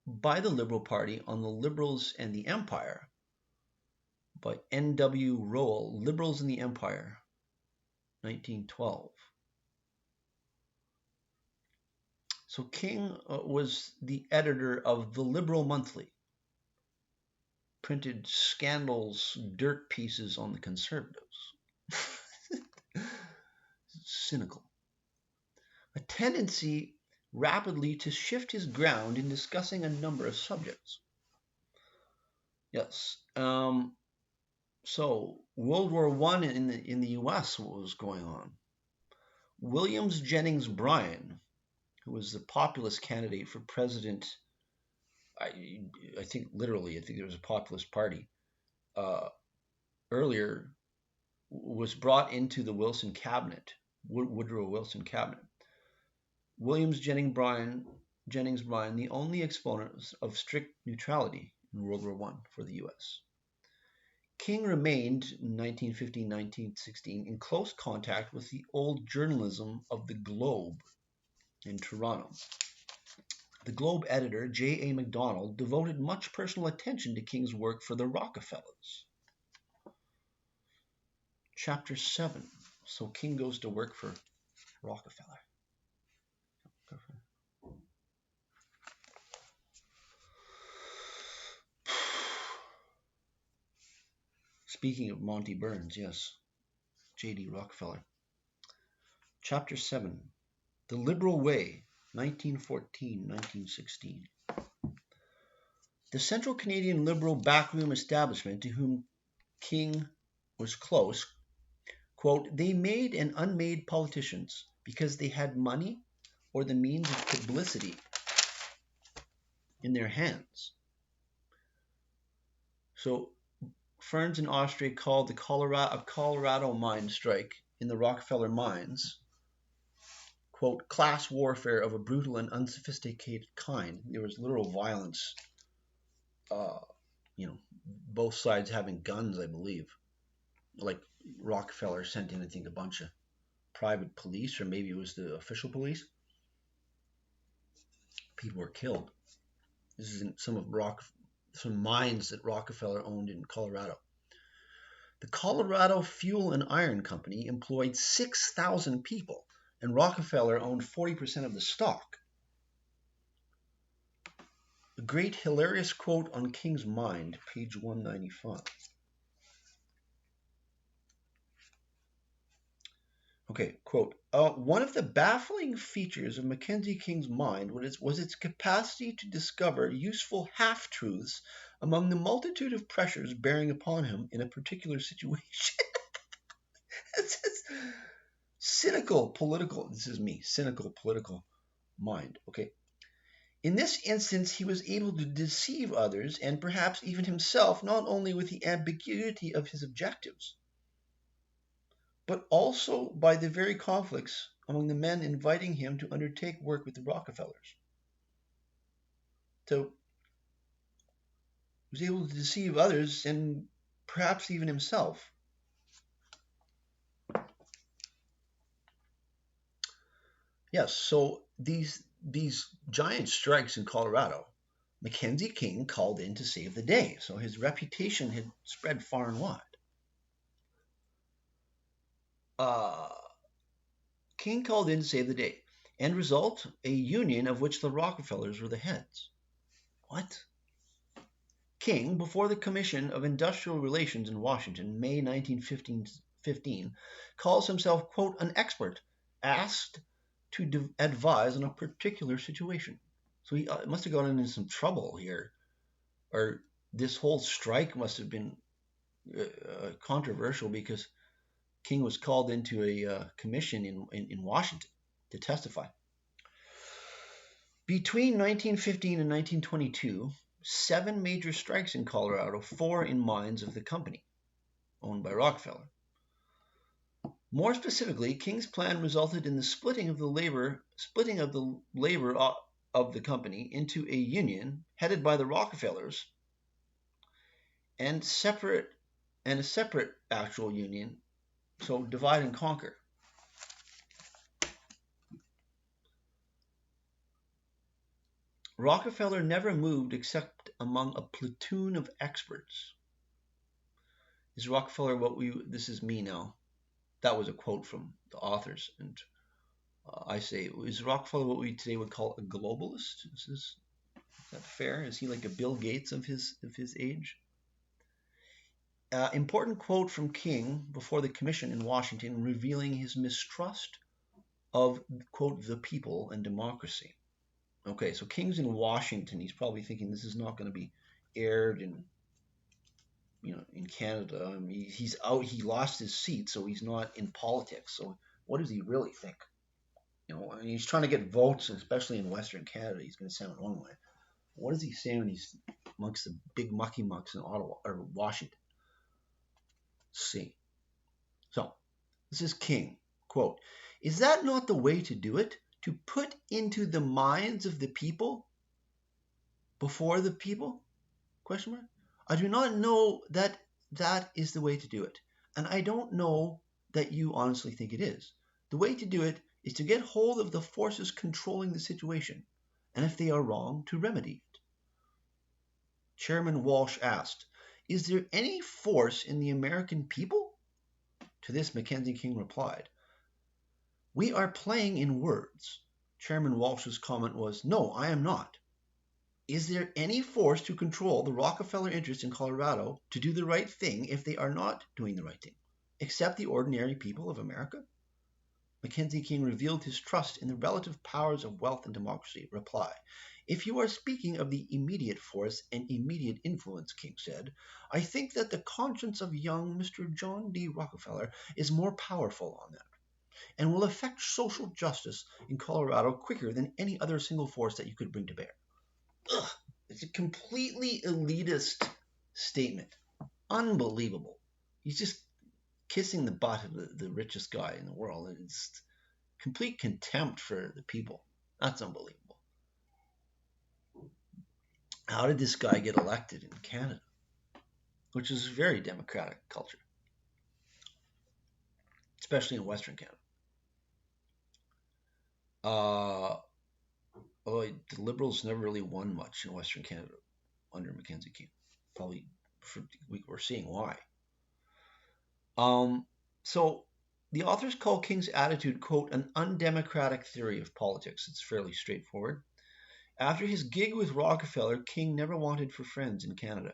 by the Liberal Party on the Liberals and the Empire by N.W. Rowell, Liberals and the Empire, 1912. So King was the editor of The Liberal Monthly, printed scandals, dirt pieces on the Conservatives. Cynical. A tendency rapidly to shift his ground in discussing a number of subjects. Yes. So World War I in the U.S. what was going on? Williams Jennings Bryan, who was the populist candidate for president, I think literally, I think there was a populist party, earlier was brought into the Wilson cabinet, Woodrow Wilson cabinet. Williams Jennings Bryan, the only exponent of strict neutrality in World War I for the U.S. King remained in 1915-1916 in close contact with the old journalism of the Globe in Toronto. The Globe editor, J.A. MacDonald, devoted much personal attention to King's work for the Rockefellers. Chapter 7. So King goes to work for Rockefeller. Speaking of Monty Burns, yes, J.D. Rockefeller. Chapter 7. The Liberal Way, 1914-1916. The Central Canadian Liberal backroom establishment to whom King was close, quote, they made and unmade politicians because they had money or the means of publicity in their hands. So Ferns and Ostry called a Colorado mine strike in the Rockefeller mines, quote, class warfare of a brutal and unsophisticated kind. There was literal violence, both sides having guns, I believe. Like Rockefeller sent in, I think, a bunch of private police, or maybe it was the official police. People were killed. This is in some mines that Rockefeller owned in Colorado. The Colorado Fuel and Iron Company employed 6,000 people, and Rockefeller owned 40% of the stock. A great hilarious quote on King's mind, page 195. Okay, quote, one of the baffling features of Mackenzie King's mind was its capacity to discover useful half-truths among the multitude of pressures bearing upon him in a particular situation. It's cynical political mind, okay? In this instance, he was able to deceive others and perhaps even himself, not only with the ambiguity of his objectives, but also by the very conflicts among the men inviting him to undertake work with the Rockefellers. So he was able to deceive others and perhaps even himself. Yes, so these giant strikes in Colorado, Mackenzie King called in to save the day, so his reputation had spread far and wide. King called in to save the day. End result, a union of which the Rockefellers were the heads. What? King, before the Commission of Industrial Relations in Washington, May 1915, calls himself, quote, an expert, asked to advise on a particular situation. So he must have gotten into some trouble here, or this whole strike must have been controversial because King was called into a commission in Washington to testify. Between 1915 and 1922, 7 major strikes in Colorado, 4 in mines of the company owned by Rockefeller. More specifically, King's plan resulted in the splitting of the labor of the company into a union headed by the Rockefellers and a separate actual union, so divide and conquer. Rockefeller never moved except among a platoon of experts. Is Rockefeller this is me now. That was a quote from the authors, and I say, is Rockefeller what we today would call a globalist? Is that fair? Is he like a Bill Gates of his age? Important quote from King before the commission in Washington, revealing his mistrust of, quote, the people and democracy. Okay, so King's in Washington. He's probably thinking this is not going to be aired in Canada. I mean, he's out. He lost his seat, so he's not in politics. So what does he really think? And he's trying to get votes, especially in Western Canada. He's going to sound one way. What does he say when he's amongst the big mucky mucks in Ottawa or Washington? Let's see. So this is King. Quote, is that not the way to do it? To put into the minds of the people before the people? Question mark. I do not know that is the way to do it. And I don't know that you honestly think it is. The way to do it is to get hold of the forces controlling the situation, and if they are wrong, to remedy it. Chairman Walsh asked, is there any force in the American people? To this, Mackenzie King replied, we are playing in words. Chairman Walsh's comment was, no, I am not. Is there any force to control the Rockefeller interests in Colorado to do the right thing if they are not doing the right thing, except the ordinary people of America? Mackenzie King revealed his trust in the relative powers of wealth and democracy. Reply, if you are speaking of the immediate force and immediate influence, King said, I think that the conscience of young Mr. John D. Rockefeller is more powerful on that, and will affect social justice in Colorado quicker than any other single force that you could bring to bear. Ugh, it's a completely elitist statement. Unbelievable. He's just kissing the butt of the richest guy in the world. And it's complete contempt for the people. That's unbelievable. How did this guy get elected in Canada, which is a very democratic culture, especially in Western Canada? Although the Liberals never really won much in Western Canada under Mackenzie King. Probably we're seeing why. So the authors call King's attitude, quote, an undemocratic theory of politics. It's fairly straightforward. After his gig with Rockefeller, King never wanted for friends in Canada.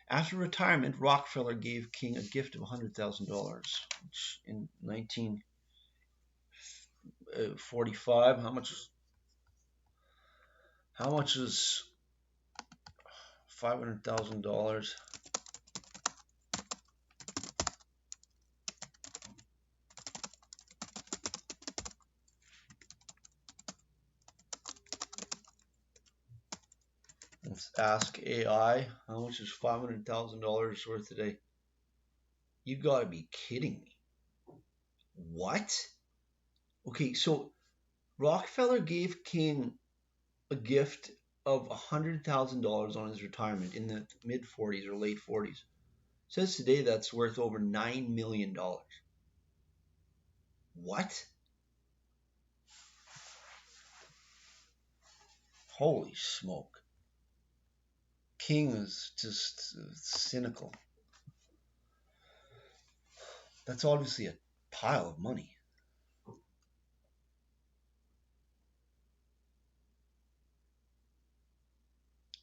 After retirement, Rockefeller gave King a gift of $100,000, which in 1945, how much is $500,000? Let's ask AI, how much is $500,000 worth today? You gotta be kidding me. What? Okay, so Rockefeller gave King a gift of $100,000 on his retirement in the mid 40s or late 40s. Says today that's worth over $9 million. What? Holy smoke. King is just cynical. That's obviously a pile of money.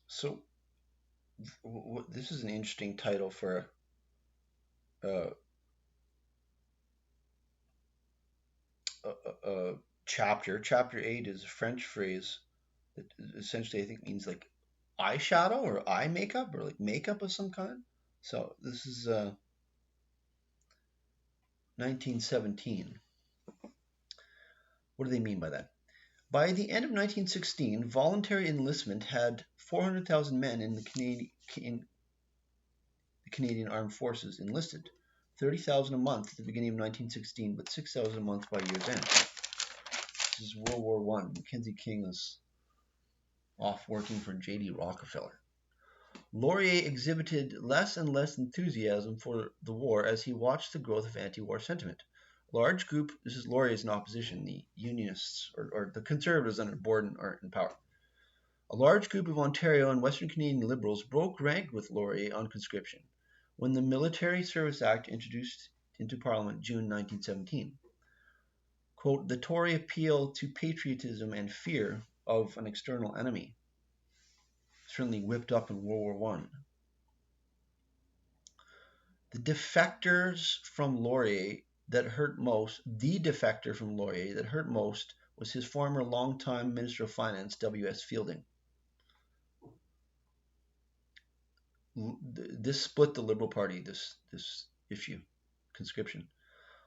So this is an interesting title for a chapter. Chapter 8 is a French phrase that essentially I think means like eyeshadow or eye makeup or like makeup of some kind. So this is 1917. What do they mean by that? By the end of 1916, voluntary enlistment had 400,000 men in the Canadian Armed Forces enlisted, 30,000 a month at the beginning of 1916, but 6,000 a month by year's end. This is World War I. Mackenzie King is off working for J.D. Rockefeller. Laurier exhibited less and less enthusiasm for the war as he watched the growth of anti-war sentiment. A large group, this is Laurier's in opposition, the Unionists, or the Conservatives under Borden are in power. A large group of Ontario and Western Canadian Liberals broke rank with Laurier on conscription when the Military Service Act introduced into Parliament June 1917. Quote, the Tory appeal to patriotism and fear of an external enemy certainly whipped up in World War I. The defector from Laurier that hurt most was his former longtime Minister of Finance, W.S. Fielding. This split the Liberal Party, this issue, conscription.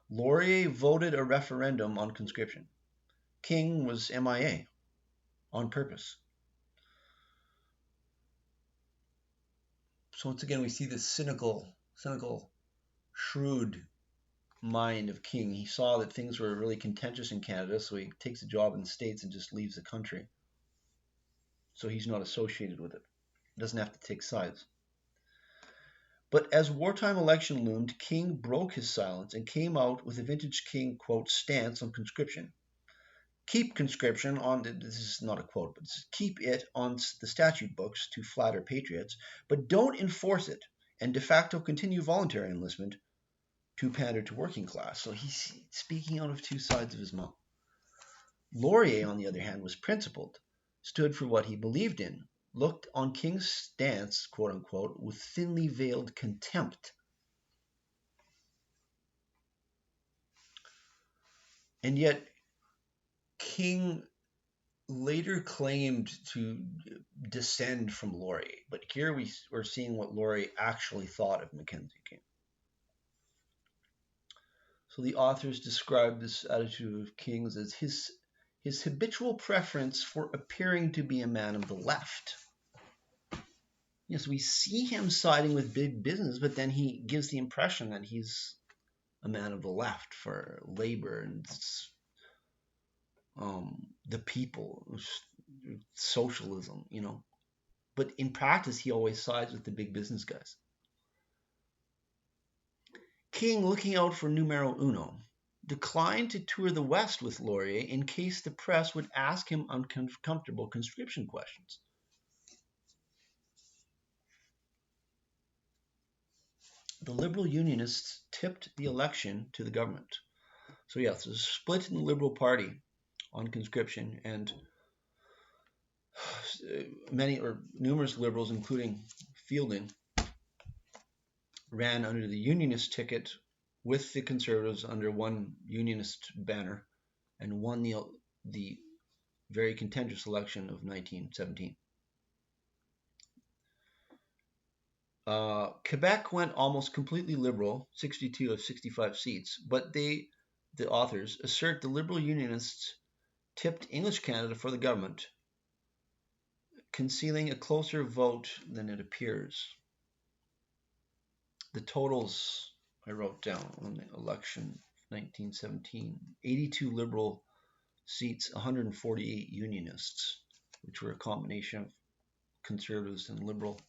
Laurier voted a referendum on conscription. King was MIA on purpose. So once again, we see this cynical, shrewd mind of King. He saw that things were really contentious in Canada, so he takes a job in the States and just leaves the country. So he's not associated with it. He doesn't have to take sides. But as wartime election loomed, King broke his silence and came out with a vintage King, quote, stance on conscription. Keep conscription on, this is not a quote, but keep it on the statute books to flatter patriots, but don't enforce it and de facto continue voluntary enlistment to pander to working class. So he's speaking out of two sides of his mouth. Laurier, on the other hand, was principled, stood for what he believed in, looked on King's stance, quote unquote, with thinly veiled contempt. And yet, King later claimed to descend from Laurier, but here we're seeing what Laurier actually thought of Mackenzie King. So the authors describe this attitude of King's as his habitual preference for appearing to be a man of the left. Yes, we see him siding with big business, but then he gives the impression that he's a man of the left for labor and the people, socialism, you know. But in practice, he always sides with the big business guys. King, looking out for numero uno, declined to tour the West with Laurier in case the press would ask him uncomfortable conscription questions. The Liberal Unionists tipped the election to the government. So yeah, there's a split in the Liberal Party on conscription, and numerous Liberals, including Fielding, ran under the Unionist ticket with the Conservatives under one Unionist banner and won the very contentious election of 1917. Quebec went almost completely Liberal, 62 of 65 seats, but the authors assert the Liberal Unionists tipped English Canada for the government. concealing a closer vote than it appears. The totals I wrote down on the election 1917, 82 Liberal seats, 148 Unionists, which were a combination of Conservatives and Liberal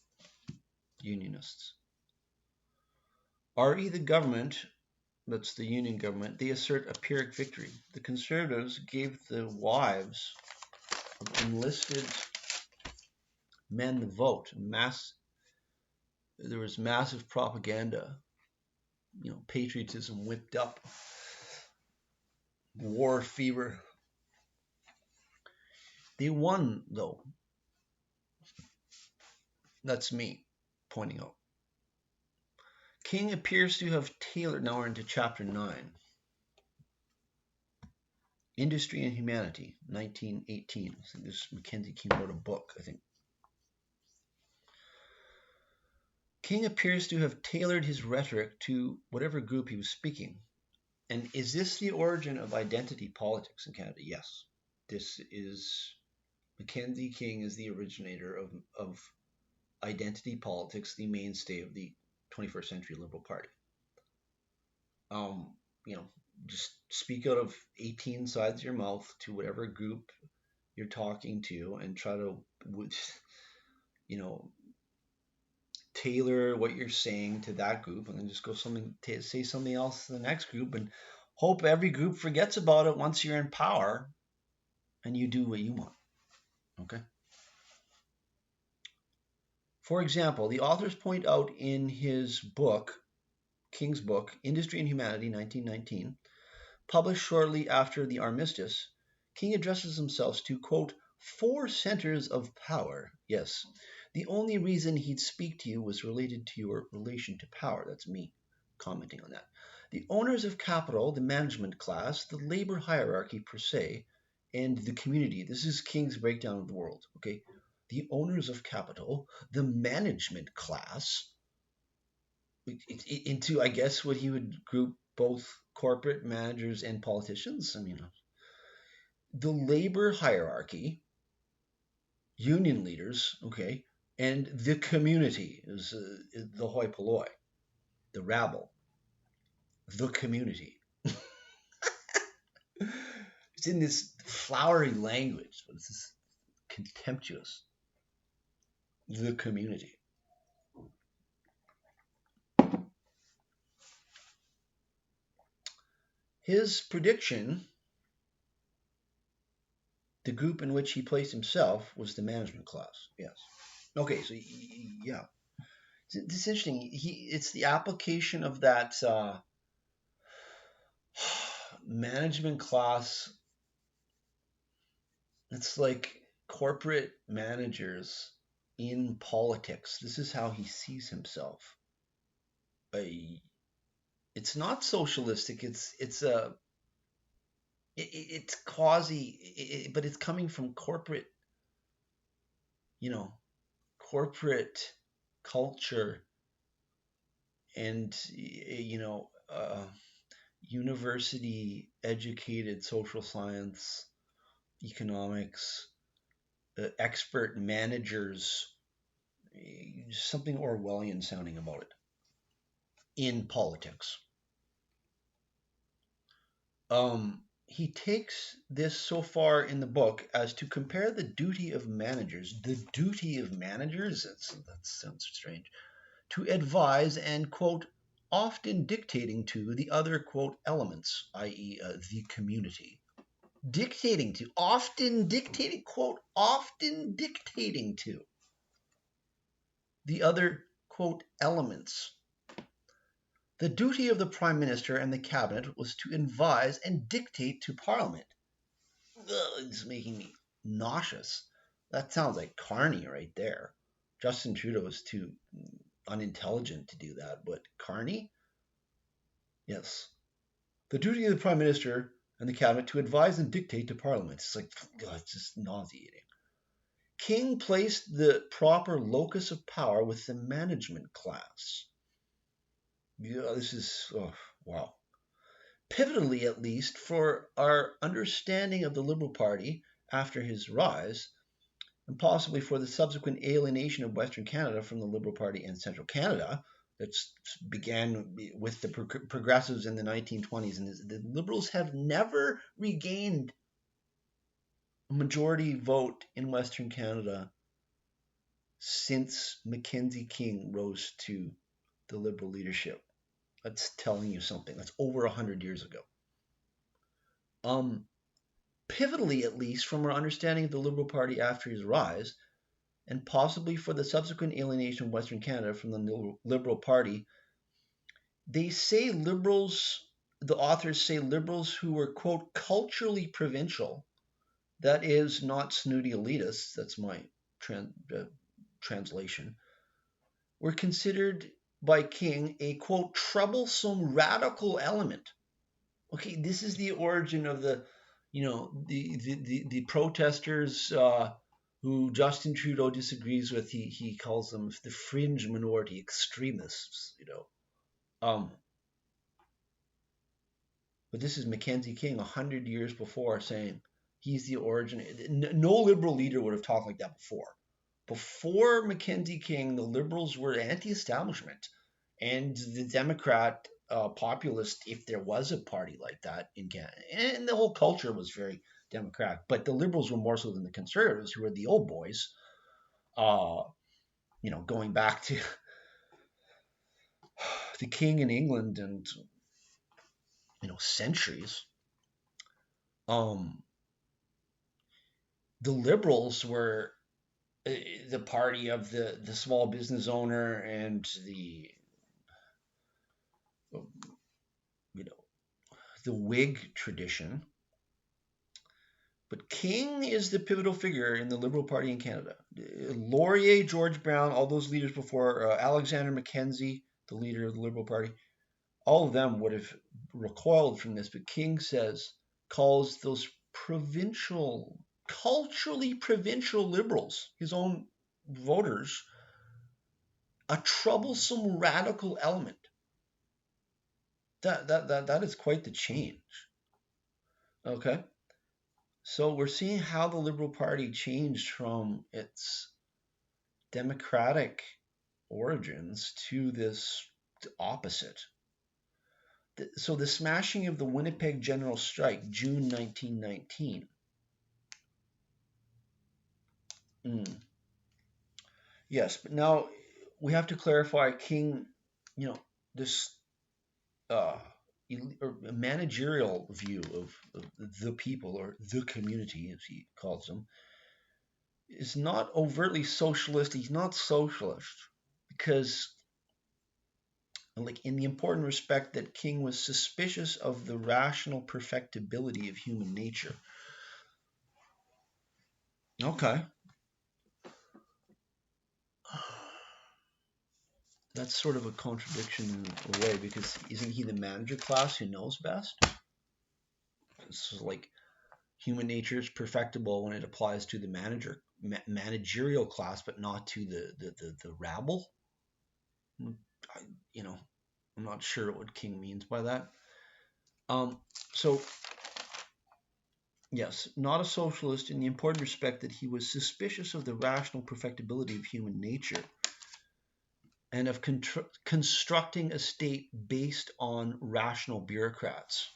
Unionists. RE the government, that's the Union government, they assert a Pyrrhic victory. The Conservatives gave the wives of enlisted men the vote. There was massive propaganda, patriotism whipped up, war fever. They won, though. That's me pointing out. King appears to have tailored, now we're into chapter 9. Industry and Humanity, 1918. I think this Mackenzie King wrote a book, I think. King appears to have tailored his rhetoric to whatever group he was speaking. And is this the origin of identity politics in Canada? Yes. This is, Mackenzie King is the originator of identity politics, the mainstay of the 21st century Liberal Party. Just speak out of 18 sides of your mouth to whatever group you're talking to and try to, tailor what you're saying to that group, and then just go say something else to the next group and hope every group forgets about it once you're in power and you do what you want. Okay? For example, the authors point out in his book, King's book, Industry and Humanity, 1919, published shortly after the armistice, King addresses himself to, quote, 4 centers of power. Yes, the only reason he'd speak to you was related to your relation to power. That's me commenting on that. The owners of capital, the management class, the labor hierarchy per se, and the community. This is King's breakdown of the world, okay? The owners of capital, the management class, into, I guess, what he would group both corporate managers and politicians. The labor hierarchy, union leaders, okay, and the community is the hoi polloi, the rabble, the community. It's in this flowery language, but it's this contemptuous. The community. His prediction, the group in which he placed himself, was the management class. Yes. Okay, so yeah. It's interesting. It's the application of that management class. It's like corporate managers in politics. This is how he sees himself. It's not socialistic. It's quasi, but it's coming from corporate, corporate culture and university educated social science, economics, expert managers, something Orwellian sounding about it in politics. He takes this so far in the book as to compare the duty of managers, that sounds strange, to advise and, quote, often dictating to the other, quote, elements, i.e. The community. Often dictating to the other, quote, elements. The duty of the Prime Minister and the Cabinet was to advise and dictate to Parliament. It's making me nauseous. That sounds like Carney right there. Justin Trudeau is too unintelligent to do that, but Carney? Yes. The duty of the Prime Minister and the Cabinet to advise and dictate to Parliament. It's like, it's just nauseating. King placed the proper locus of power with the management class. Yeah, this is, wow. Pivotally, at least, for our understanding of the Liberal Party after his rise, and possibly for the subsequent alienation of Western Canada from the Liberal Party and Central Canada that began with the progressives in the 1920s. And the Liberals have never regained a majority vote in Western Canada since Mackenzie King rose to the Liberal leadership. That's telling you something. That's over 100 years ago. Pivotally, at least, from our understanding of the Liberal Party after his rise, and possibly for the subsequent alienation of Western Canada from the Liberal Party, they say Liberals, the authors say Liberals who were, quote, culturally provincial, that is, not snooty elitists, that's my translation, were considered by King a, quote, troublesome radical element. Okay, this is the origin of the protesters who Justin Trudeau disagrees with. He calls them the fringe minority extremists, but this is Mackenzie King 100 years before saying he's the origin. No liberal leader would have talked like that before. Before Mackenzie King, the Liberals were anti-establishment, and the Democrat populist, if there was a party like that in Canada, and the whole culture was very Democratic, but the Liberals were more so than the Conservatives, who were the old boys, going back to the King in England and centuries. The Liberals were the party of the small business owner and the Whig tradition. But King is the pivotal figure in the Liberal Party in Canada. Laurier, George Brown, all those leaders before, Alexander Mackenzie, the leader of the Liberal Party, all of them would have recoiled from this. But King calls those culturally provincial Liberals, his own voters, a troublesome radical element. That is quite the change. Okay. So we're seeing how the Liberal Party changed from its democratic origins to this opposite. So the smashing of the Winnipeg General Strike, June 1919. Yes, but now we have to clarify King, this a managerial view of the people, or the community, as he calls them, is not overtly socialist. He's not socialist because, like, in the important respect that King was suspicious of the rational perfectibility of human nature. Okay. That's sort of a contradiction in a way, because isn't he the manager class who knows best? It's like human nature is perfectible when it applies to the managerial class, but not to the rabble. I'm not sure what King means by that. So yes, not a socialist in the important respect that he was suspicious of the rational perfectibility of human nature and of constructing a state based on rational bureaucrats.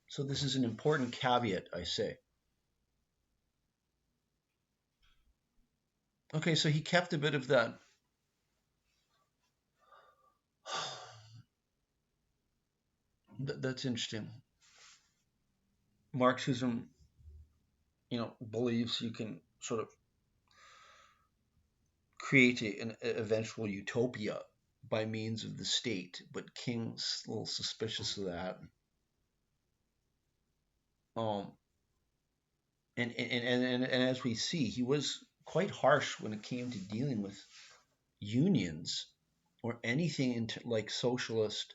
So this is an important caveat, I say. Okay, so he kept a bit of that. That's interesting. Marxism, believes you can sort of create an eventual utopia by means of the state, but King's a little suspicious of that. And as we see, he was quite harsh when it came to dealing with unions or anything like socialist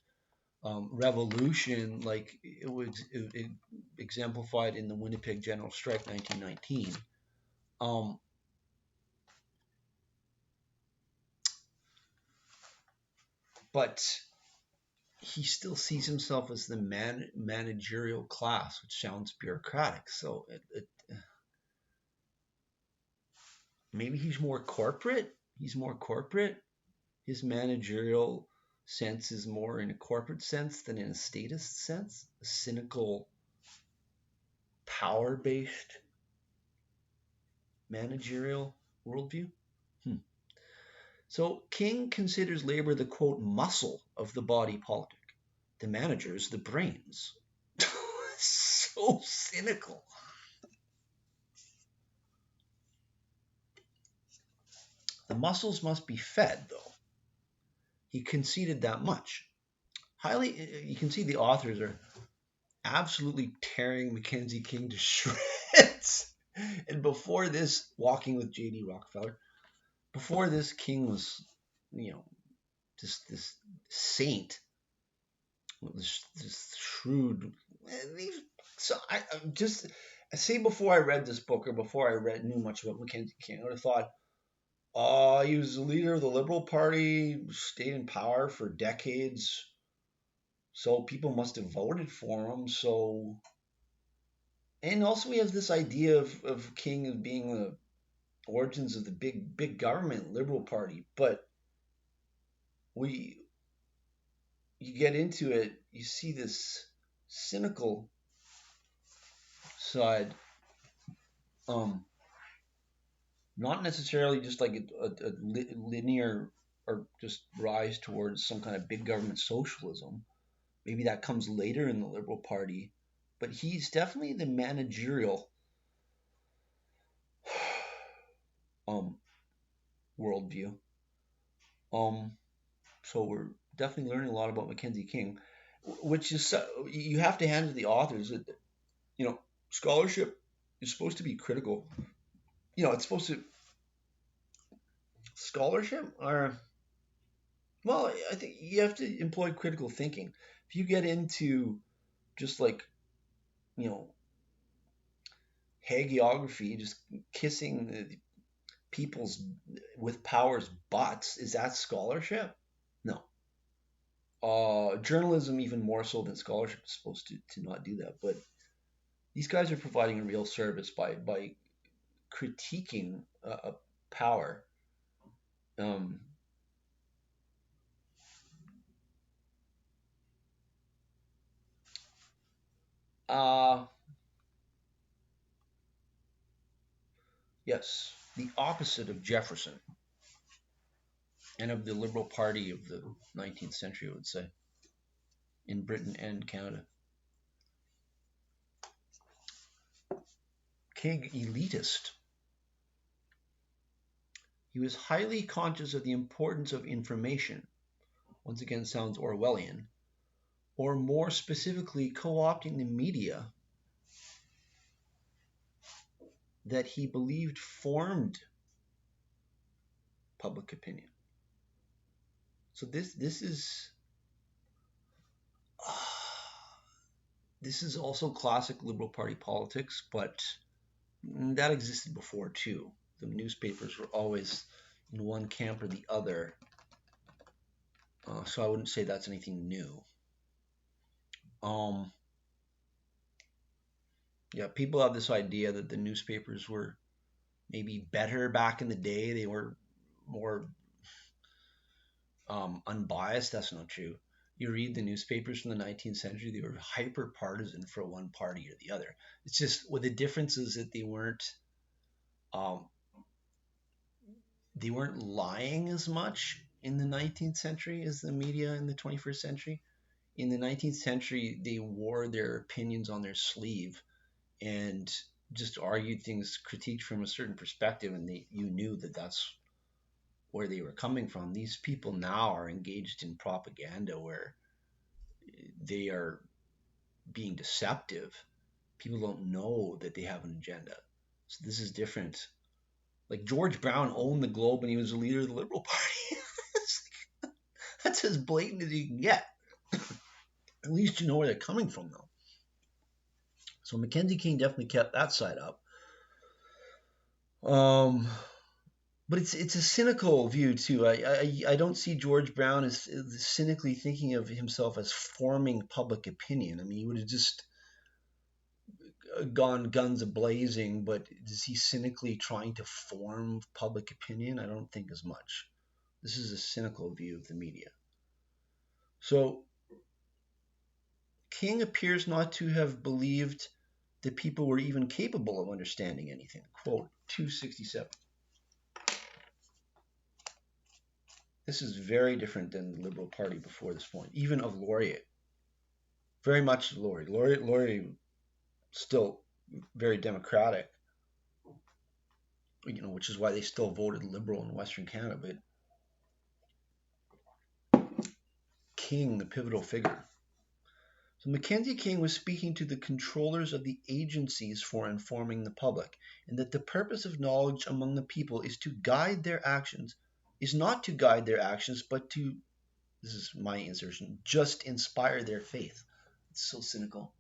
revolution, like it was exemplified in the Winnipeg General Strike 1919. But he still sees himself as the managerial class, which sounds bureaucratic. So maybe he's more corporate. He's more corporate. His managerial sense is more in a corporate sense than in a statist sense, a cynical, power-based managerial worldview. So King considers labor the, quote, muscle of the body politic. The managers, the brains. So cynical. The muscles must be fed, though. He conceded that much. You can see the authors are absolutely tearing Mackenzie King to shreds. And before this, Walking with J.D. Rockefeller, before this, King was, just this saint, this shrewd. So I say before I read this book, or before I knew much about Mackenzie King, I would have thought, he was the leader of the Liberal Party, stayed in power for decades, so people must have voted for him. So, and also we have this idea of King as being the origins of the big government Liberal Party, but you get into it, you see this cynical side, not necessarily just like a linear or just rise towards some kind of big government socialism. Maybe that comes later in the Liberal Party, but he's definitely the managerial worldview. So we're definitely learning a lot about Mackenzie King, which is, you have to hand to the authors that, scholarship is supposed to be critical. It's supposed to, scholarship, or, well, I think you have to employ critical thinking. If you get into just like, hagiography, just kissing people's with power's butts, is that scholarship? No. Journalism, even more so than scholarship, is supposed to not do that. But these guys are providing a real service by critiquing power. Yes, the opposite of Jefferson and of the Liberal Party of the 19th century, I would say, in Britain and Canada. King, elitist. He was highly conscious of the importance of information. Once again, sounds Orwellian. Or more specifically, co-opting the media that he believed formed public opinion. So this is also classic Liberal Party politics, but that existed before too. The newspapers were always in one camp or the other, so I wouldn't say that's anything new. Yeah, people have this idea that the newspapers were maybe better back in the day. They were more unbiased. That's not true. You read the newspapers from the 19th century, they were hyper partisan for one party or the other. It's just, well, the difference is that they weren't lying as much in the 19th century as the media in the 21st century. In the 19th century, they wore their opinions on their sleeve and just argued things critiqued from a certain perspective, and you knew that that's where they were coming from. These people now are engaged in propaganda where they are being deceptive. People don't know that they have an agenda. So this is different. Like George Brown owned the Globe and he was the leader of the Liberal Party. That's as blatant as you can get. At least you know where they're coming from, though. So Mackenzie King definitely kept that side up. But it's a cynical view too. I don't see George Brown as cynically thinking of himself as forming public opinion. I mean, he would have just gone guns a-blazing, but is he cynically trying to form public opinion? I don't think as much. This is a cynical view of the media. So King appears not to have believed that people were even capable of understanding anything. Quote 267. This is very different than the Liberal Party before this point, even of Laurier. Very much Laurier. Laurier still very democratic, which is why they still voted Liberal in Western Canada. But King, the pivotal figure. So Mackenzie King was speaking to the controllers of the agencies for informing the public, and that the purpose of knowledge among the people is not to guide their actions, but to, this is my insertion, just inspire their faith. It's so cynical.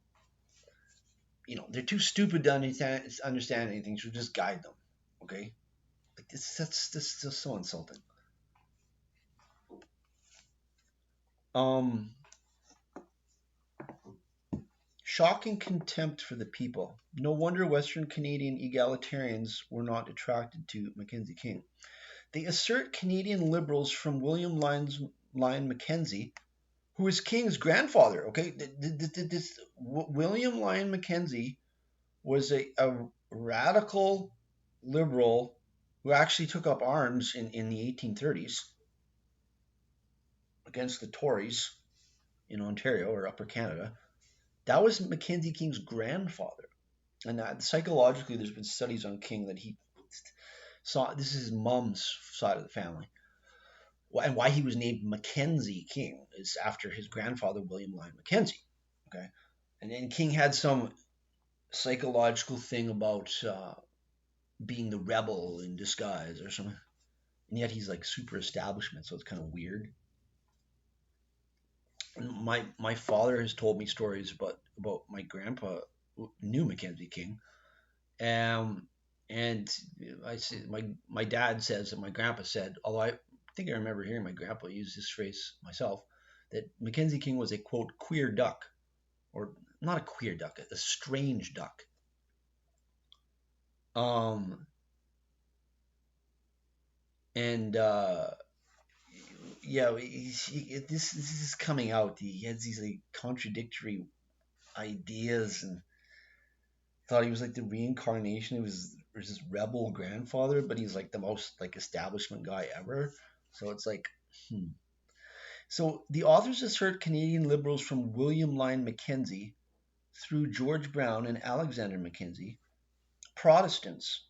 They're too stupid to understand anything, so just guide them. Okay? Like that's just so insulting. Shocking contempt for the people. No wonder Western Canadian egalitarians were not attracted to Mackenzie King. They assert Canadian Liberals from William Lyon Mackenzie, who is King's grandfather. Okay, this William Lyon Mackenzie was a radical Liberal who actually took up arms in the 1830s against the Tories in Ontario or Upper Canada. That was Mackenzie King's grandfather. And psychologically, there's been studies on King that he saw, this is his mom's side of the family. And why he was named Mackenzie King is after his grandfather, William Lyon Mackenzie. Okay. And then King had some psychological thing about being the rebel in disguise or something. And yet he's like super establishment, so it's kind of weird. My father has told me stories about my grandpa who knew Mackenzie King, and I said my dad says and my grandpa said, although I think I remember hearing my grandpa use this phrase myself, that Mackenzie King was a quote queer duck, or not a queer duck, a strange duck. Yeah, this is coming out. He has these like contradictory ideas, and thought he was like the reincarnation of his rebel grandfather, but he's like the most like establishment guy ever. So it's like, So the authors assert Canadian Liberals from William Lyon Mackenzie through George Brown and Alexander Mackenzie, Protestants,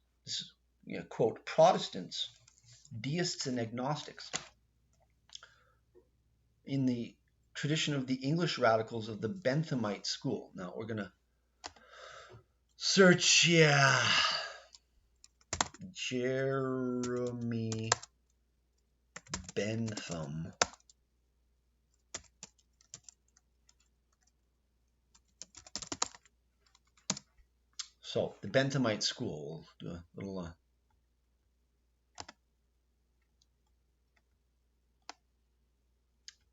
quote, Protestants, deists and agnostics, in the tradition of the English radicals of the Benthamite school. Now we're going to search, Jeremy Bentham. So the Benthamite school, we'll do a little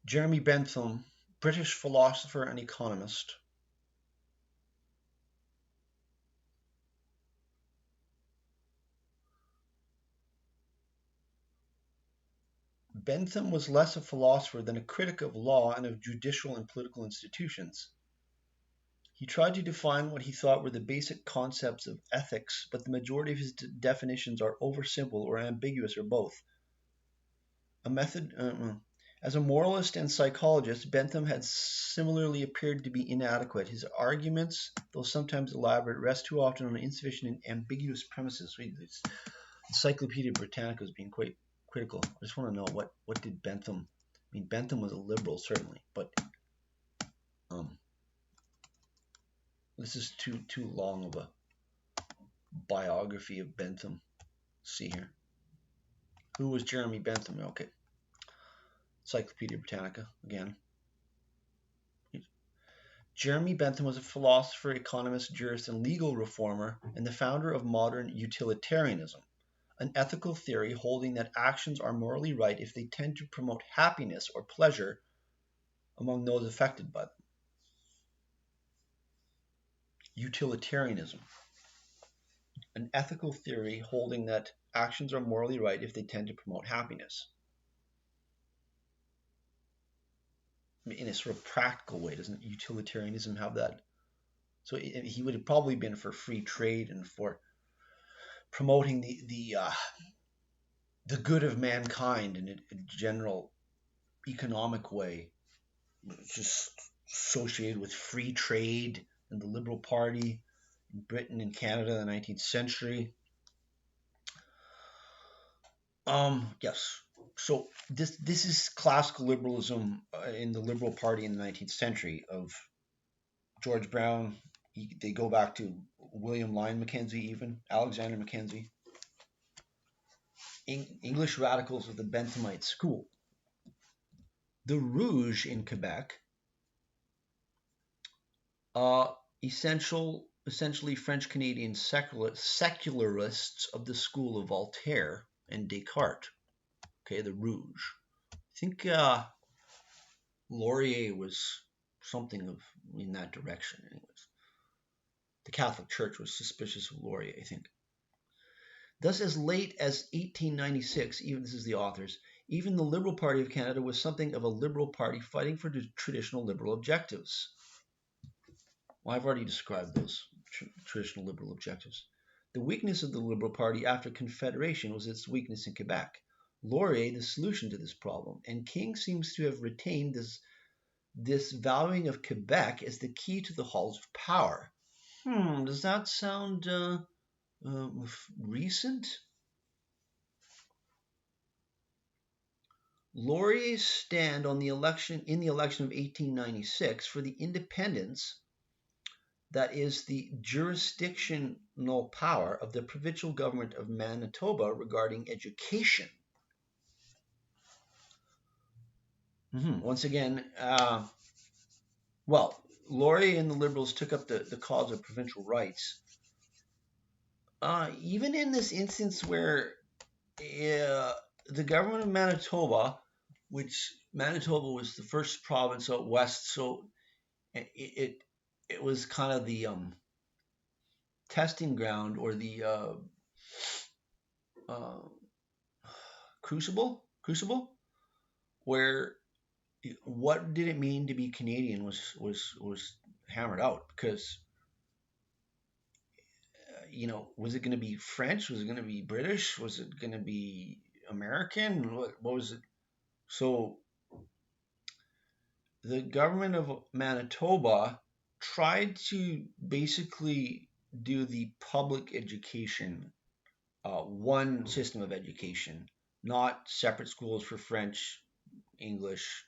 Jeremy Bentham, British philosopher and economist. Bentham was less a philosopher than a critic of law and of judicial and political institutions. He tried to define what he thought were the basic concepts of ethics, but the majority of his definitions are oversimple or ambiguous or both. As a moralist and psychologist, Bentham had similarly appeared to be inadequate. His arguments, though sometimes elaborate, rest too often on insufficient and ambiguous premises. Encyclopedia Britannica is being quite critical. I just want to know what did Bentham... Bentham was a liberal, certainly, but this is too long of a biography of Bentham. Let's see here. Who was Jeremy Bentham? Okay. Encyclopedia Britannica, again. Jeremy Bentham was a philosopher, economist, jurist, and legal reformer, and the founder of modern utilitarianism, an ethical theory holding that actions are morally right if they tend to promote happiness or pleasure among those affected by them. utilitarianism, an ethical theory holding that actions are morally right if they tend to promote happiness. In a sort of practical way, doesn't utilitarianism have that? So he would have probably been for free trade and for promoting the good of mankind in a general economic way, just associated with free trade and the Liberal Party in Britain and Canada in the 19th century. Yes. So this is classical liberalism in the Liberal Party in the 19th century of George Brown. They go back to William Lyon Mackenzie, even Alexander Mackenzie. English radicals of the Benthamite school. The Rouge in Quebec, essentially French-Canadian secularists of the school of Voltaire and Descartes. Okay, the Rouge. I think Laurier was something of in that direction, anyways. The Catholic Church was suspicious of Laurier, I think. Thus, as late as 1896, even this is the authors, even the Liberal Party of Canada was something of a Liberal Party fighting for traditional liberal objectives. Well, I've already described those traditional liberal objectives. The weakness of the Liberal Party after Confederation was its weakness in Quebec. Laurier, the solution to this problem, and King seems to have retained this valuing of Quebec as the key to the halls of power. Does that sound recent? Laurier's stand on the election of 1896 for the independence, that is the jurisdictional power of the provincial government of Manitoba regarding education. Once again, Laurier and the Liberals took up the cause of provincial rights. Even in this instance where the government of Manitoba, which Manitoba was the first province out west, so it was kind of the testing ground, or the crucible, where what did it mean to be Canadian was hammered out, because was it going to be French? Was it going to be British? Was it going to be American? What was it? So the government of Manitoba tried to basically do the public education, one system of education, not separate schools for French, English,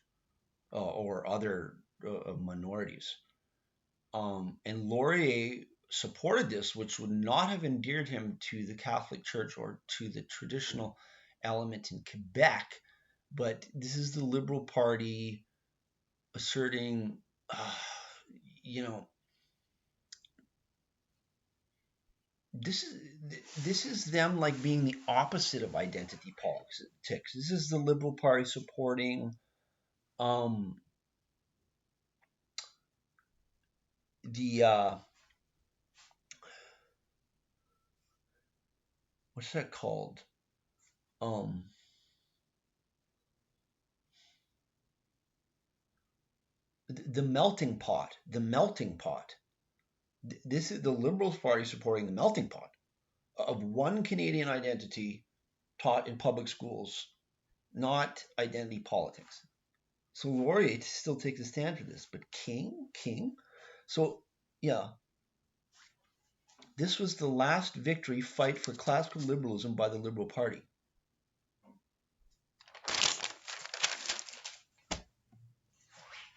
or other minorities. And Laurier supported this, which would not have endeared him to the Catholic Church or to the traditional element in Quebec. But this is the Liberal Party asserting, this is them like being the opposite of identity politics. This is the Liberal Party supporting what's that called? The melting pot. This is the Liberals Party supporting the melting pot of one Canadian identity taught in public schools, not identity politics. So Laurier still takes a stand for this, but King. So yeah, this was the last victory fight for classical liberalism by the Liberal Party.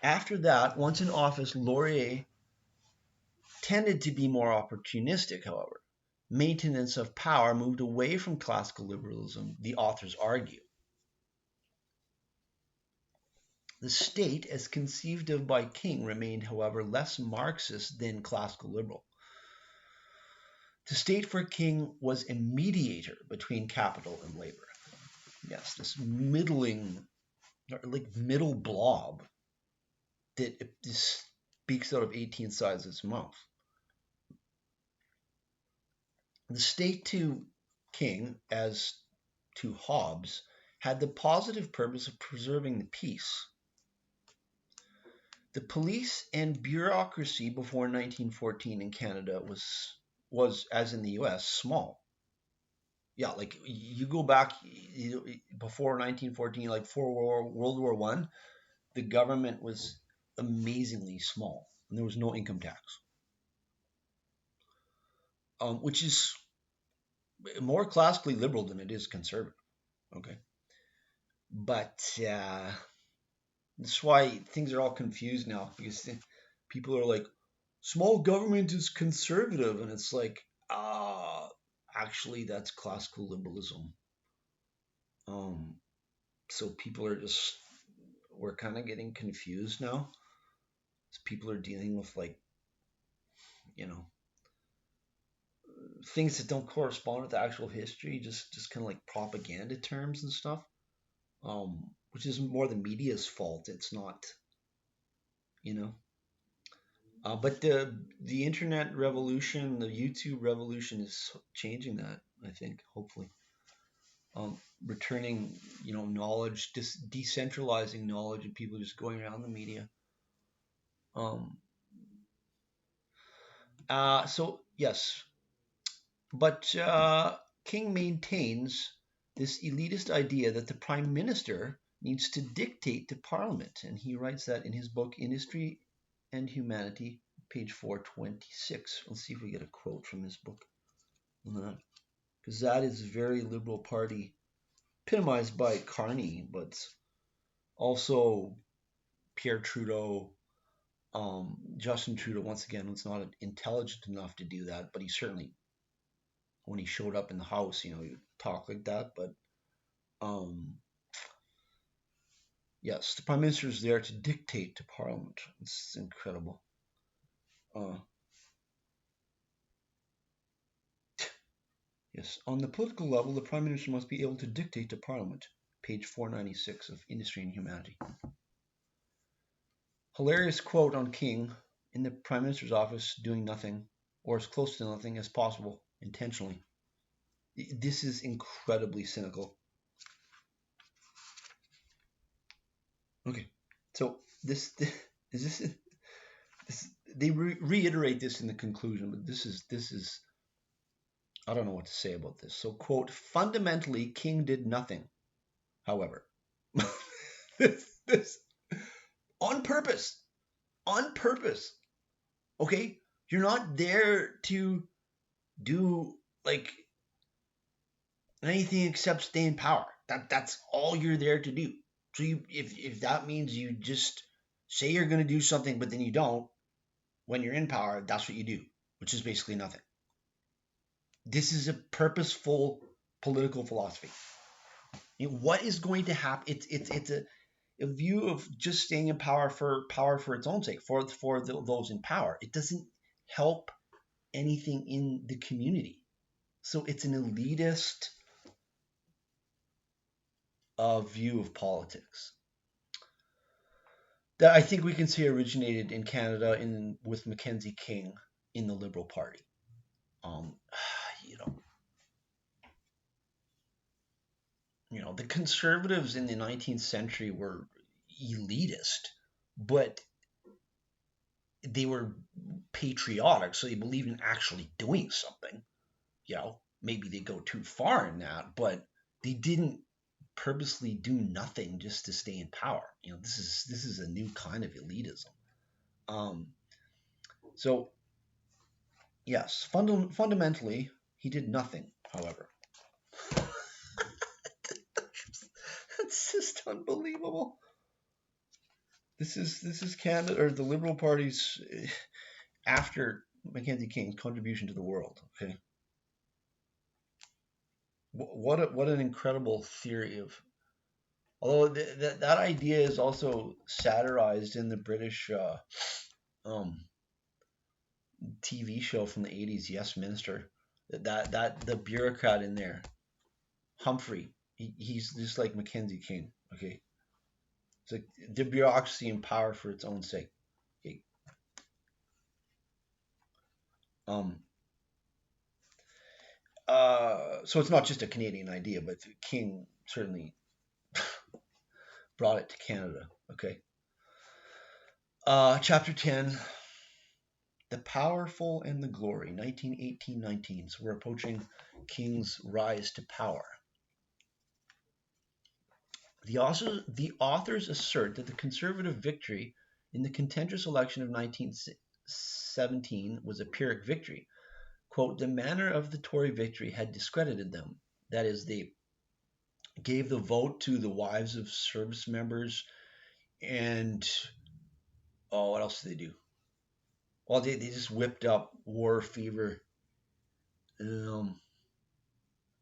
After that, once in office, Laurier tended to be more opportunistic, however. Maintenance of power moved away from classical liberalism, the authors argue. The state, as conceived of by King, remained, however, less Marxist than classical liberal. The state for King was a mediator between capital and labor. Yes, this middle blob that speaks out of 18 sides of its mouth. The state to King, as to Hobbes, had the positive purpose of preserving the peace. The police and bureaucracy before 1914 in Canada was as in the US, small. Yeah, like you go back before 1914, like before World War One, the government was amazingly small, and there was no income tax, which is more classically liberal than it is conservative. Okay, but that's why things are all confused now, because people are like, small government is conservative, and it's like, actually, that's classical liberalism. So people are just, we're kind of getting confused now. People are dealing with, like, you know, things that don't correspond with the actual history, just kind of like propaganda terms and stuff, which is more the media's fault. It's not, you know. But the internet revolution, the YouTube revolution, is changing that. I think, hopefully, returning, knowledge, decentralizing knowledge, and people just going around the media. So yes, but King maintains this elitist idea that the prime minister needs to dictate to parliament, and he writes that in his book Industry and Humanity, page 426. Let's see if we get a quote from his book on that, because that is very Liberal Party, epitomized by Carney, but also Pierre Trudeau, Justin Trudeau. Once again, was not intelligent enough to do that, but he certainly, when he showed up in the House, he talked like that. But yes, the Prime Minister is there to dictate to Parliament. It's incredible. Yes, on the political level, the Prime Minister must be able to dictate to Parliament. Page 496 of Industry and Humanity. Hilarious quote on King in the Prime Minister's office doing nothing, or as close to nothing as possible, intentionally. This is incredibly cynical. Okay, so this they reiterate this in the conclusion, but this is I don't know what to say about this. So, quote, fundamentally, King did nothing, however. this on purpose. On purpose. Okay? You're not there to do, like, anything except stay in power. That's all you're there to do. So if that means you just say you're going to do something, but then you don't, when you're in power, that's what you do, which is basically nothing. This is a purposeful political philosophy. What is going to happen? It's a view of just staying in power for its own sake, for those in power. It doesn't help anything in the community. So it's an elitist view of politics that I think we can say originated in Canada with Mackenzie King in the Liberal Party. The Conservatives in the 19th century were elitist, but they were patriotic, so they believed in actually doing something. Maybe they go too far in that, but they didn't purposely do nothing just to stay in power. This is a new kind of elitism. So yes, fundamentally, he did nothing, however. That's just unbelievable. This is Canada, or the Liberal Party's after Mackenzie King's contribution to the world. Okay, what an incredible theory of. Although that idea is also satirized in the British TV show from the 80s, Yes Minister. That the bureaucrat in there, Humphrey, he's just like Mackenzie King. Okay, it's like the bureaucracy in power for its own sake. Okay. So it's not just a Canadian idea, but King certainly brought it to Canada. Okay. Chapter 10, The Powerful and the Glory, 1918-19. So we're approaching King's rise to power. The authors assert that the Conservative victory in the contentious election of 1917 was a Pyrrhic victory. Quote, the manner of the Tory victory had discredited them. That is, they gave the vote to the wives of service members and, what else did they do? Well, they just whipped up war fever.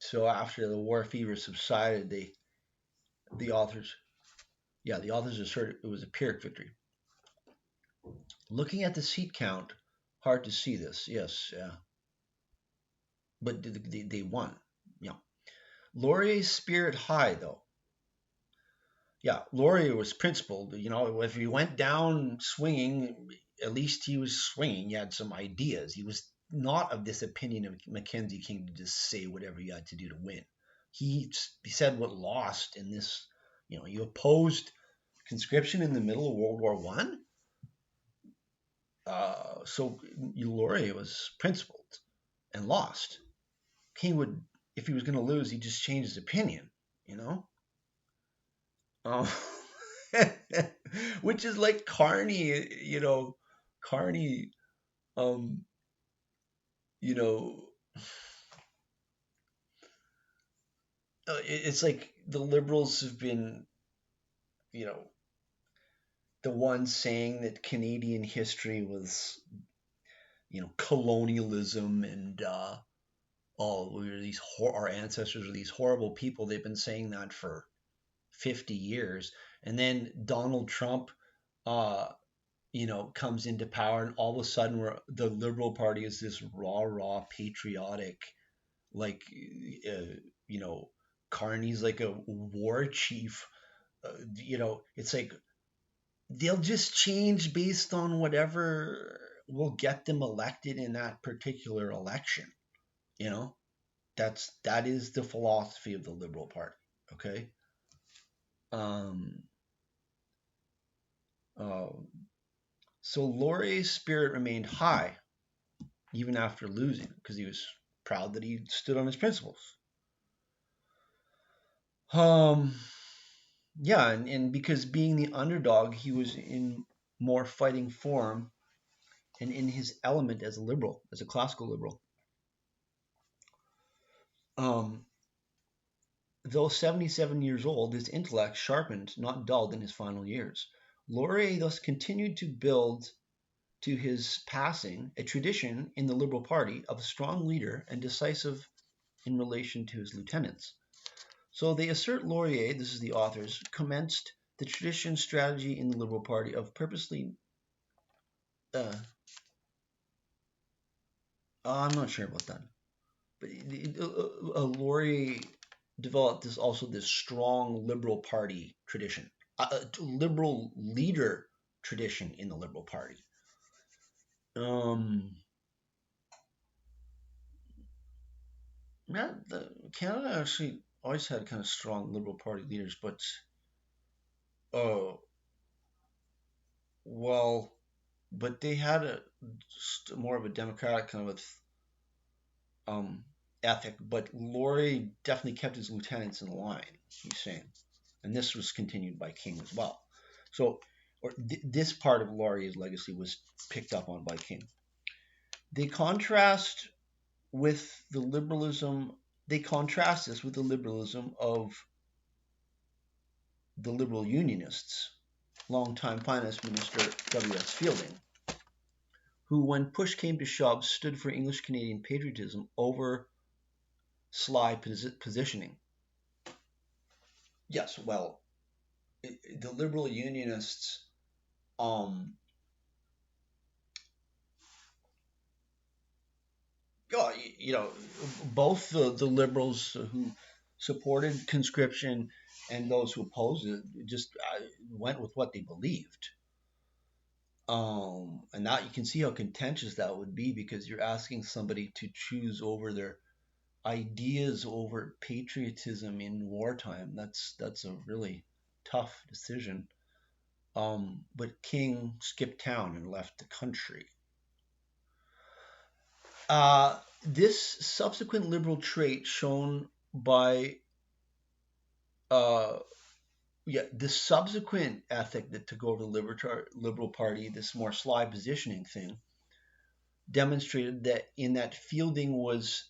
So after the war fever subsided, the authors asserted it was a Pyrrhic victory. Looking at the seat count, hard to see this. Yes, yeah. But they won. Yeah. Laurier's spirit high, though. Yeah, Laurier was principled. You know, if he went down swinging, at least he was swinging. He had some ideas. He was not of this opinion of Mackenzie King to just say whatever you had to do to win. He said what lost in this. You know, you opposed conscription in the middle of World War One. So Laurier was principled and lost. King would, if he was going to lose, he'd just change his opinion. You know. Which is like Carney, Carney, you know, it's like the Liberals have been, the ones saying that Canadian history was, colonialism and, our ancestors are these horrible people. They've been saying that for 50 years. And then Donald Trump, comes into power, and all of a sudden the Liberal Party is this raw, patriotic, like, Carney's like a war chief. It's like they'll just change based on whatever will get them elected in that particular election. That is the philosophy of the Liberal Party. Okay. So Laurier's spirit remained high even after losing, because he was proud that he stood on his principles. Yeah, and because being the underdog, he was in more fighting form and in his element as a liberal, as a classical liberal. Though 77 years old, his intellect sharpened, not dulled in his final years. Laurier thus continued to build to his passing a tradition in the Liberal Party of a strong leader and decisive in relation to his lieutenants. So they assert Laurier, this is the authors, commenced the tradition strategy in the Liberal Party of purposely... I'm not sure about that. But Laurier developed this strong Liberal Party tradition, a liberal leader tradition in the Liberal Party. Canada actually always had kind of strong Liberal Party leaders, but but they had more of a democratic kind of ethic. But Laurier definitely kept his lieutenants in line, he's saying, and this was continued by King as well. So, this part of Laurier's legacy was picked up on by King. They contrast this with the liberalism of the Liberal Unionists, longtime Finance Minister W.S. Fielding, who, when push came to shove, stood for English-Canadian patriotism over sly positioning. Yes, well, the Liberal Unionists, both the Liberals who supported conscription and those who opposed it just went with what they believed. And now you can see how contentious that would be, because you're asking somebody to choose over their ideas over patriotism in wartime. That's a really tough decision. But King skipped town and left the country. This subsequent liberal trait shown by the subsequent ethic that took over the Liberal Party, this more sly positioning thing, demonstrated that Fielding was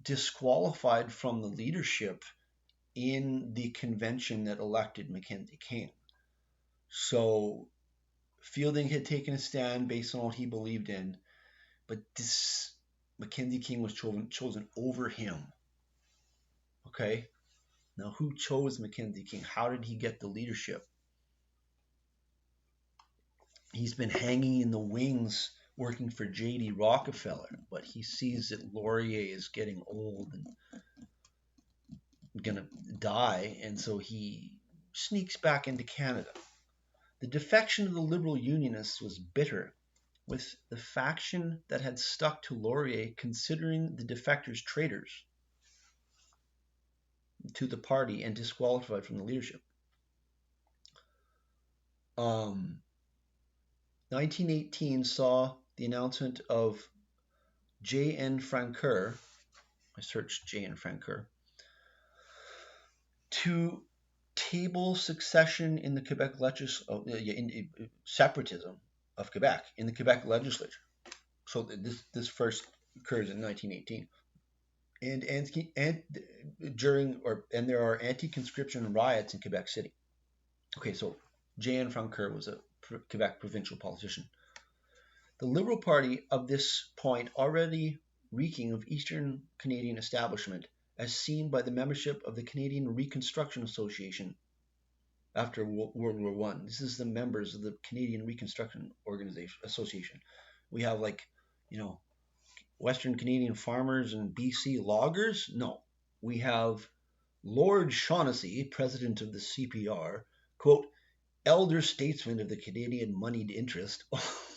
disqualified from the leadership in the convention that elected Mackenzie King. So Fielding had taken a stand based on what he believed in, but this Mackenzie King was chosen over him. Okay? Now, who chose Mackenzie King? How did he get the leadership? He's been hanging in the wings working for J.D. Rockefeller, but he sees that Laurier is getting old and going to die, and so he sneaks back into Canada. The defection of the Liberal Unionists was bitter, with the faction that had stuck to Laurier considering the defectors traitors to the party and disqualified from the leadership. 1918 saw the announcement of J.N. Francoeur. I searched J.N. Francoeur. To table succession in the Quebec separatism of Quebec in the Quebec legislature. So this first occurs in 1918, and there are anti-conscription riots in Quebec City. Okay, so J.N. Francoeur was a Quebec provincial politician. The Liberal Party of this point already reeking of Eastern Canadian establishment, as seen by the membership of the Canadian Reconstruction Association after World War I. This is the members of the Canadian Reconstruction Association. We have Western Canadian farmers and BC loggers. No, we have Lord Shaughnessy, president of the CPR, quote, elder statesman of the Canadian moneyed interest.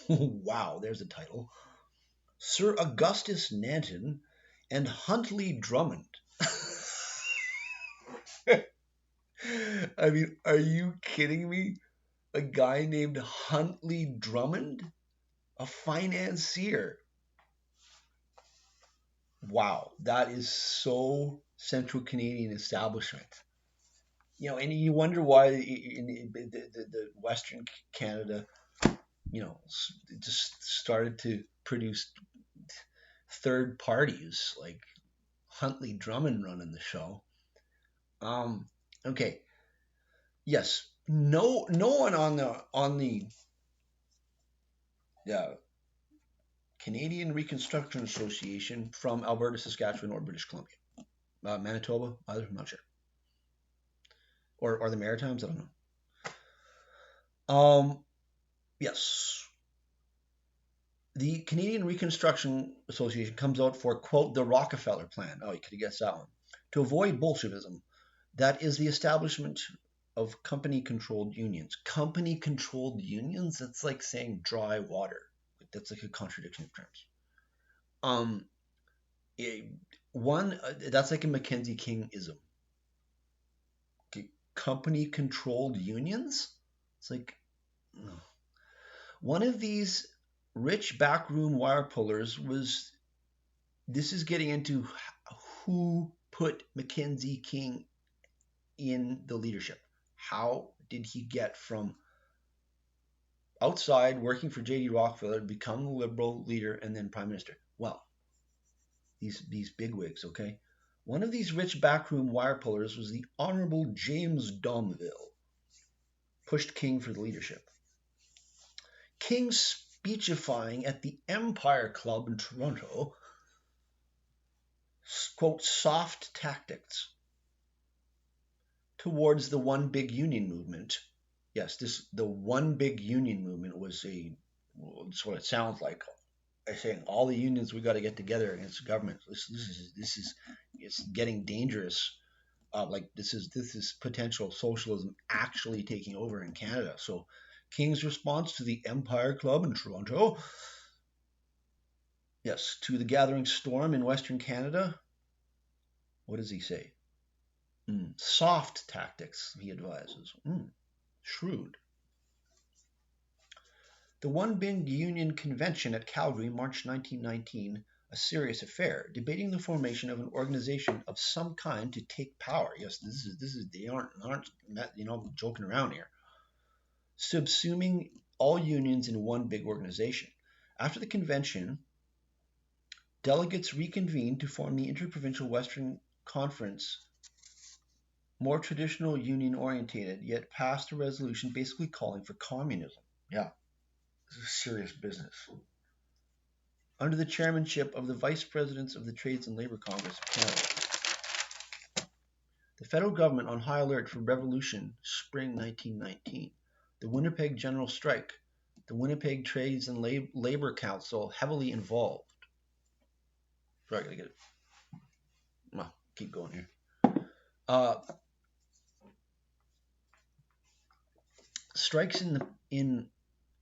Wow, there's a title. Sir Augustus Nanton and Huntley Drummond. I mean, are you kidding me? A guy named Huntley Drummond? A financier. Wow, that is so Central Canadian establishment. And you wonder why in the Western Canada, just started to produce third parties like Huntley Drummond running the show. Okay. Yes. No one on the Canadian Reconstruction Association from Alberta, Saskatchewan, or British Columbia, Manitoba. I'm not sure. Or the Maritimes. I don't know. Yes. The Canadian Reconstruction Association comes out for, quote, the Rockefeller Plan. Oh, you could have guessed that one. To avoid Bolshevism, that is the establishment of company-controlled unions. Company-controlled unions? That's like saying dry water. That's like a contradiction of terms. That's like a Mackenzie King-ism. Okay, company-controlled unions? It's like, no. One of these rich backroom wire pullers this is getting into who put Mackenzie King in the leadership. How did he get from outside working for J.D. Rockefeller to become the Liberal leader and then prime minister? Well, these bigwigs, okay? One of these rich backroom wire pullers was the Honorable James Domville, pushed King for the leadership. King speechifying at the Empire Club in Toronto, quote, soft tactics towards the One Big Union movement. Yes, the One Big Union movement was that's what it sounds like. They're saying all the unions, we got to get together against the government. This is it's getting dangerous. This is potential socialism actually taking over in Canada. So King's response to the Empire Club in Toronto, yes, to the gathering storm in Western Canada, What does he say? Soft tactics, he advises. Shrewd. The One Big Union Convention at Calgary, March 1919, a serious affair, debating the formation of an organization of some kind to take power. Yes, this is they aren't joking around here. Subsuming all unions in one big organization. After the convention, delegates reconvened to form the Interprovincial Western Conference, more traditional union-orientated, yet passed a resolution basically calling for communism. Yeah, this is serious business. Under the chairmanship of the Vice Presidents of the Trades and Labour Congress of Canada. The federal government on high alert for revolution, spring 1919. The Winnipeg General Strike. The Winnipeg Trades and Labour Council heavily involved. Sorry, I gotta get it. Well, keep going here. Strikes in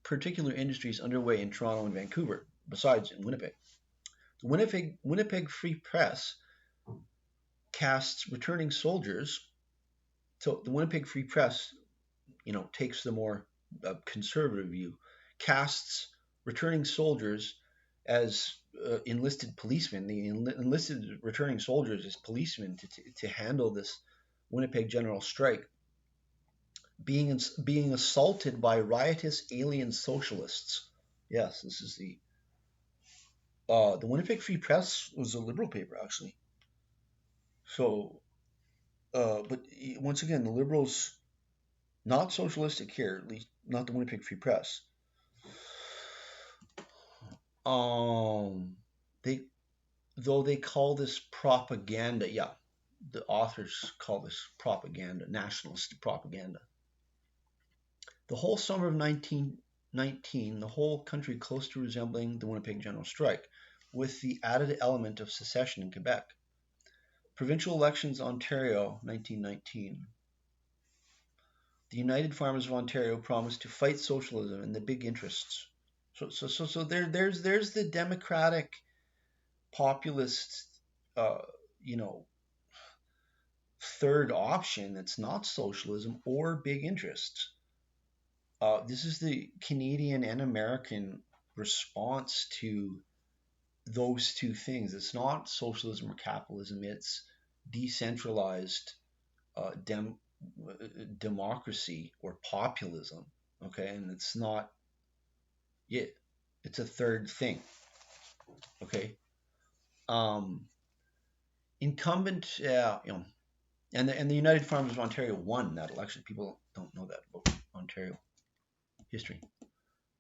particular industries underway in Toronto and Vancouver, besides in Winnipeg. The Winnipeg Free Press casts returning soldiers. So the Winnipeg Free Press, takes the more conservative view, casts returning soldiers as enlisted policemen. The enlisted returning soldiers as policemen to handle this Winnipeg General Strike, being assaulted by riotous alien socialists. Yes, this is the Winnipeg Free Press was a liberal paper, actually. So, but once again, the Liberals, not socialistic here, at least not the Winnipeg Free Press. They call this propaganda. Yeah, the authors call this propaganda, nationalist propaganda. The whole summer of 1919, the whole country close to resembling the Winnipeg General Strike, with the added element of secession in Quebec. Provincial elections, Ontario, 1919. The United Farmers of Ontario promised to fight socialism and the big interests. So there's the democratic, populist, third option that's not socialism or big interests. This is the Canadian and American response to those two things. It's not socialism or capitalism. It's decentralized democracy or populism. Okay, and it's not it. It's a third thing. Okay. Incumbent, and the United Farmers of Ontario won that election. People don't know that about Ontario history.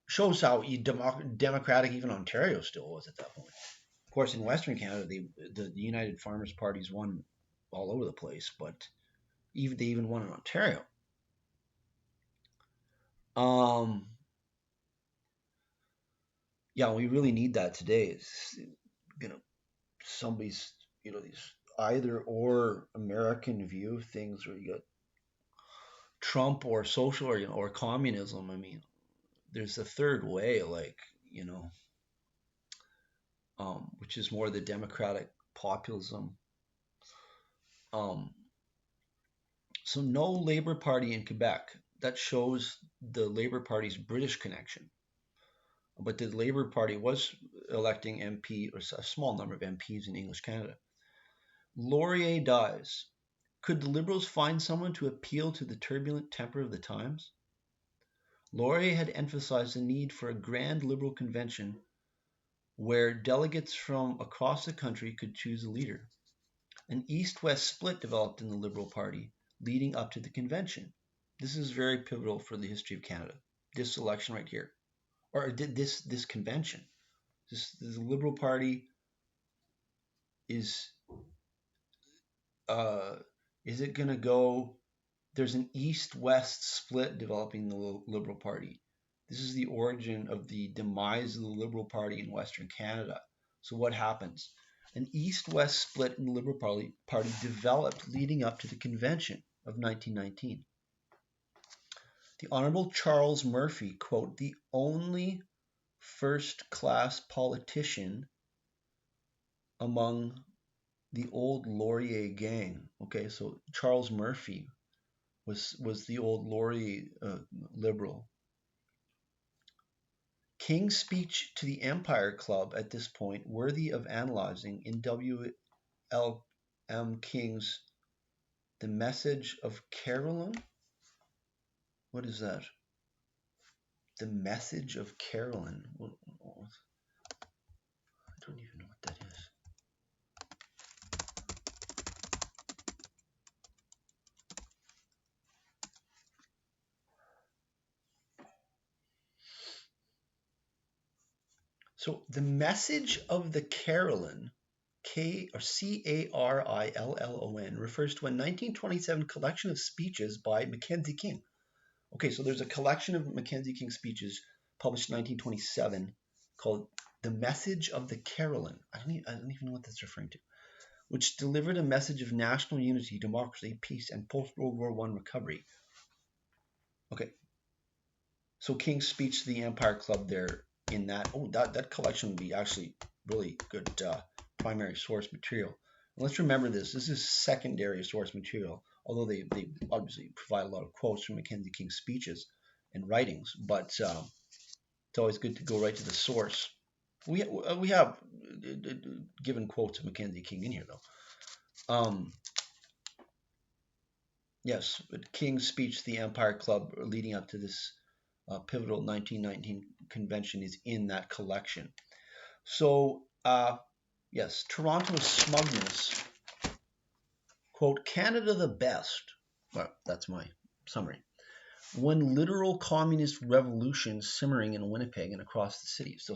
Shows how democratic even Ontario still was at that point. Of course, in Western Canada, the United Farmers parties won all over the place, but they even won in Ontario. Yeah, we really need that today. It's somebody's these either or American view of things, where you got Trump or social or communism. I mean, there's a third way, which is more the democratic populism. So no Labour Party in Quebec. That shows the Labour Party's British connection. But the Labour Party was electing MP, or a small number of MPs in English Canada. Laurier dies. Could the Liberals find someone to appeal to the turbulent temper of the times? Laurier had emphasized the need for a grand Liberal convention where delegates from across the country could choose a leader. An East-West split developed in the Liberal Party leading up to the convention. This is very pivotal for the history of Canada. This election right here, or this convention. The Liberal Party is it going to go? There's an East-West split developing the Liberal Party. This is the origin of the demise of the Liberal Party in Western Canada. So what happens? An East-West split in the Liberal Party developed leading up to the convention of 1919. The Honorable Charles Murphy, quote, the only first-class politician among the old Laurier gang. Okay, so Charles Murphy was the old Laurier liberal. King's speech to the Empire Club at this point, worthy of analyzing in W.L.M. King's The Message of Carolyn? What is that? The Message of Carolyn. I don't even know what that is. So the Message of the Carolyn, Carillon, refers to a 1927 collection of speeches by Mackenzie King. Okay, so there's a collection of Mackenzie King speeches published in 1927 called The Message of the Carolyn. I don't even know what that's referring to, which delivered a message of national unity, democracy, peace, and post-World War I recovery. Okay, so King's speech to the Empire Club there in that, that collection would be actually really good primary source material. And let's remember this is secondary source material, although they obviously provide a lot of quotes from Mackenzie King's speeches and writings, but it's always good to go right to the source. We have given quotes of Mackenzie King in here, though. Yes, but King's speech to the Empire Club leading up to this pivotal 1919 convention is in that collection. So, yes, Toronto's smugness, quote, Canada the best. Well, that's my summary. One literal communist revolution simmering in Winnipeg and across the city. So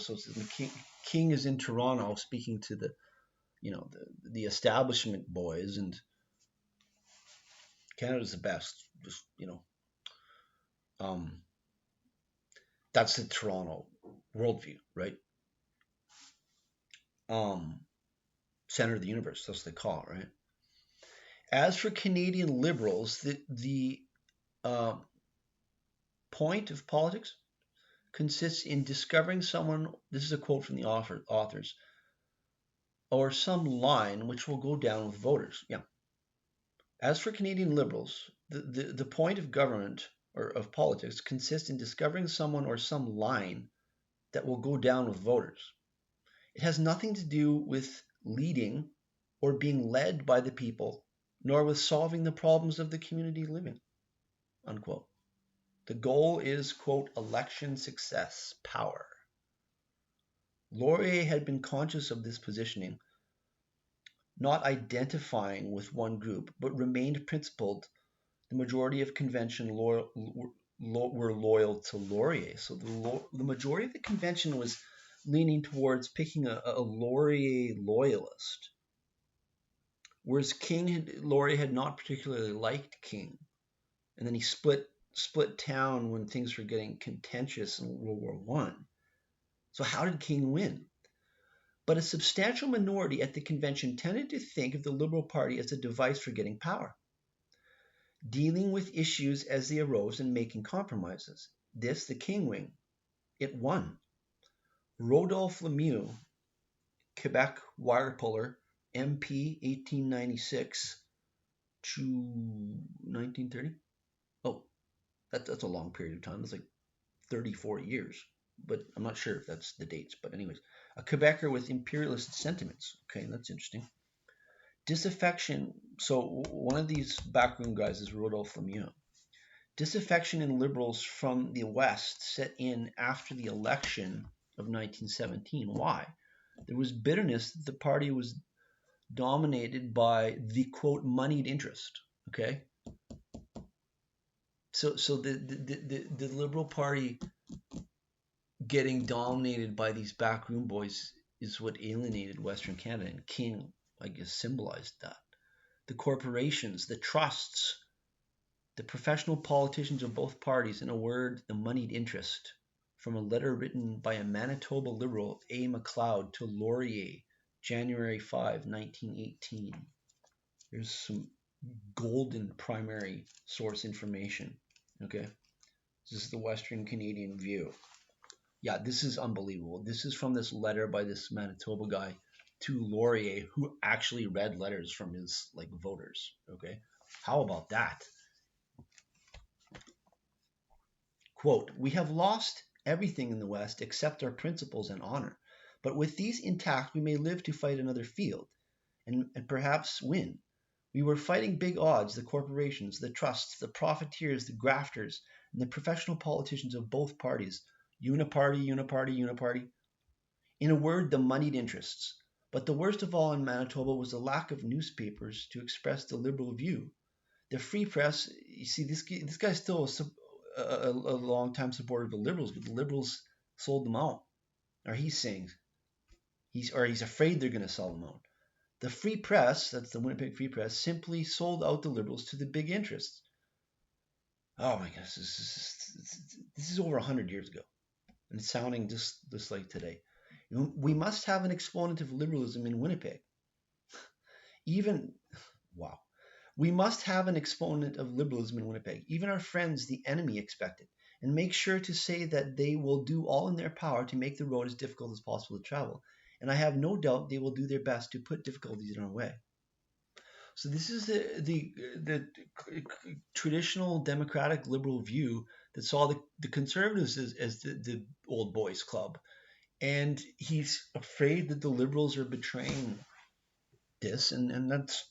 King is in Toronto speaking to the establishment boys, and Canada's the best. Just that's the Toronto worldview, right? Center of the universe, that's what they call it, right? As for Canadian liberals, the point of politics consists in discovering someone, this is a quote from the authors, or some line which will go down with voters. Yeah. As for Canadian liberals, the point of government or of politics consists in discovering someone or some line that will go down with voters. It has nothing to do with leading or being led by the people, nor with solving the problems of the community living, unquote. The goal is, quote, election success, power. Laurier had been conscious of this positioning, not identifying with one group, but remained principled. The majority of convention were loyal to Laurier. So the majority of the convention was leaning towards picking a Laurier loyalist, whereas Laurier had not particularly liked King, and then he split town when things were getting contentious in World War I. So how did King win? But a substantial minority at the convention tended to think of the Liberal Party as a device for getting power, dealing with issues as they arose and making compromises. This, the King wing, it won. Rodolphe Lemieux, Quebec Wire-puller, MP 1896 to 1930. Oh, that's a long period of time. It's like 34 years, but I'm not sure if that's the dates. But anyways, a Quebecer with imperialist sentiments. Okay, that's interesting. Disaffection. So one of these backroom guys is Rodolphe Lemieux. Disaffection in liberals from the West set in after the election of 1917. Why? There was bitterness that the party was dominated by the, quote, moneyed interest. Okay? So the Liberal Party getting dominated by these backroom boys is what alienated Western Canada, and King, I guess, symbolized that. The corporations, the trusts, the professional politicians of both parties, in a word, the moneyed interest, from a letter written by a Manitoba Liberal, A. MacLeod, to Laurier, January 5, 1918. There's some golden primary source information. Okay, this is the Western Canadian view. Yeah, this is unbelievable. This is from this letter by this Manitoba guy to Laurier who actually read letters from his like voters. Okay, how about that? Quote, "We have lost everything in the West except our principles and honor. But with these intact, we may live to fight another field and perhaps win. We were fighting big odds, the corporations, the trusts, the profiteers, the grafters, and the professional politicians of both parties. Uniparty, uniparty, uniparty. In a word, the moneyed interests. But the worst of all in Manitoba was the lack of newspapers to express the liberal view. The free press, you see, this guy's still a long-time supporter of the Liberals, but the Liberals sold them out. Or he's saying, he's afraid they're going to sell them out. The free press, that's the Winnipeg Free Press, simply sold out the Liberals to the big interests. Oh my goodness, this is over 100 years ago. And it's sounding just like today. We must have an exponent of liberalism in Winnipeg. Wow. We must have an exponent of liberalism in Winnipeg. Even our friends, the enemy, expect it. And make sure to say that they will do all in their power to make the road as difficult as possible to travel. And I have no doubt they will do their best to put difficulties in our way." So this is the traditional democratic liberal view that saw the conservatives as the old boys club. And he's afraid that the liberals are betraying this. And that's,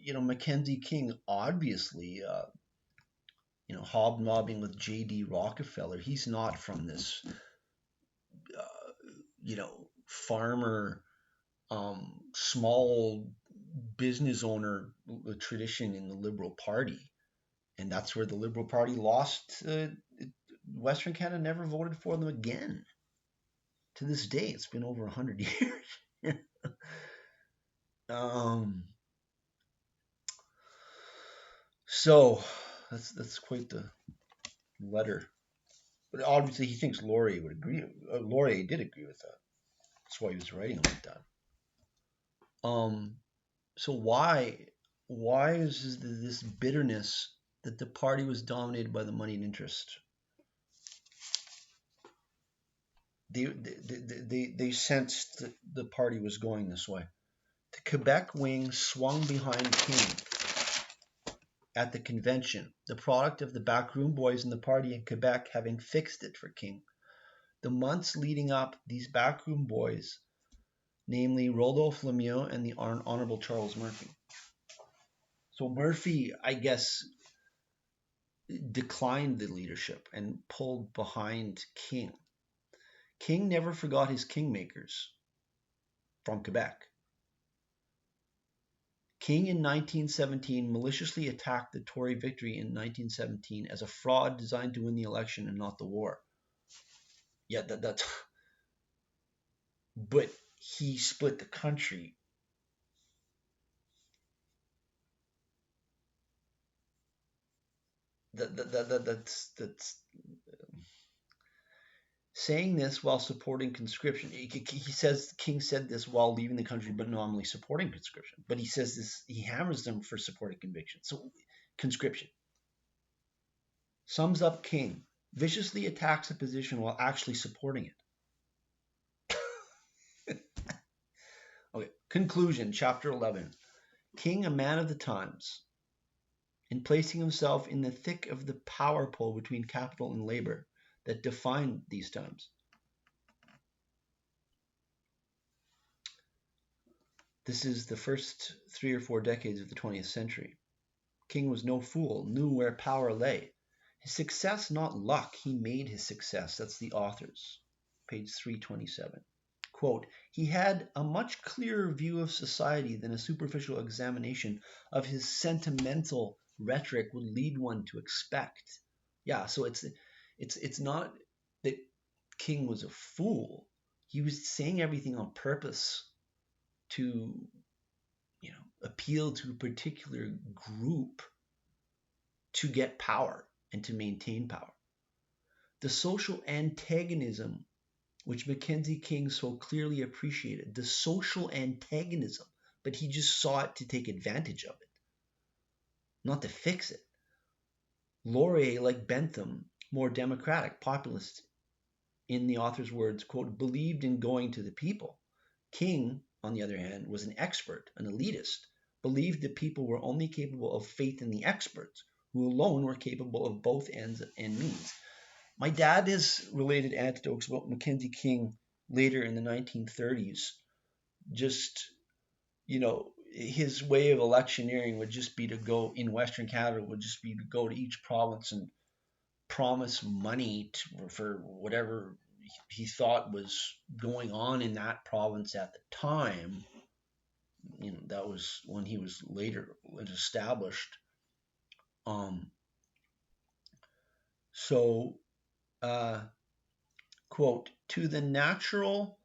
Mackenzie King, obviously, hobnobbing with J.D. Rockefeller. He's not from this, farmer, small business owner tradition in the Liberal Party. And that's where the Liberal Party lost. Western Canada never voted for them again. To this day, it's been over 100 years. So that's quite the letter. But obviously, he thinks Laurier would agree. Laurier did agree with that. That's why he was writing like that. So why is this bitterness that the party was dominated by the moneyed interest? They sensed that the party was going this way. The Quebec wing swung behind King at the convention, the product of the backroom boys in the party in Quebec having fixed it for King. The months leading up, these backroom boys, namely Rodolphe Lemieux and the Honorable Charles Murphy. So Murphy, I guess, declined the leadership and pulled behind King. King never forgot his kingmakers from Quebec. King in 1917 maliciously attacked the Tory victory in 1917 as a fraud designed to win the election and not the war. Yeah, that's... But he split the country. That's saying this while supporting conscription. He says King said this while leaving the country, but nominally supporting conscription. But he says this, he hammers them for supporting conviction. So conscription. Sums up King. Viciously attacks a position while actually supporting it. Okay. Conclusion, chapter 11. King, a man of the times, in placing himself in the thick of the power pull between capital and labor that defined these times. This is the first 3 or 4 decades of the 20th century. King was no fool, knew where power lay. His success, not luck, he made his success. That's the authors, page 327. Quote, he had a much clearer view of society than a superficial examination of his sentimental rhetoric would lead one to expect. Yeah, so it's not that King was a fool. He was saying everything on purpose to, appeal to a particular group to get power and to maintain power. The social antagonism, which Mackenzie King so clearly appreciated, the social antagonism, but he just saw it to take advantage of it, not to fix it. Laurier, like Bentham, more democratic, populist, in the author's words, quote, believed in going to the people. King, on the other hand, was an expert, an elitist, believed that people were only capable of faith in the experts, who alone were capable of both ends and means. My dad has related anecdotes about Mackenzie King later in the 1930s. Just, his way of electioneering would just be to go in Western Canada, would just be to go to each province and promise money for whatever he thought was going on in that province at the time. That was when he was later established. So, quote, to the natural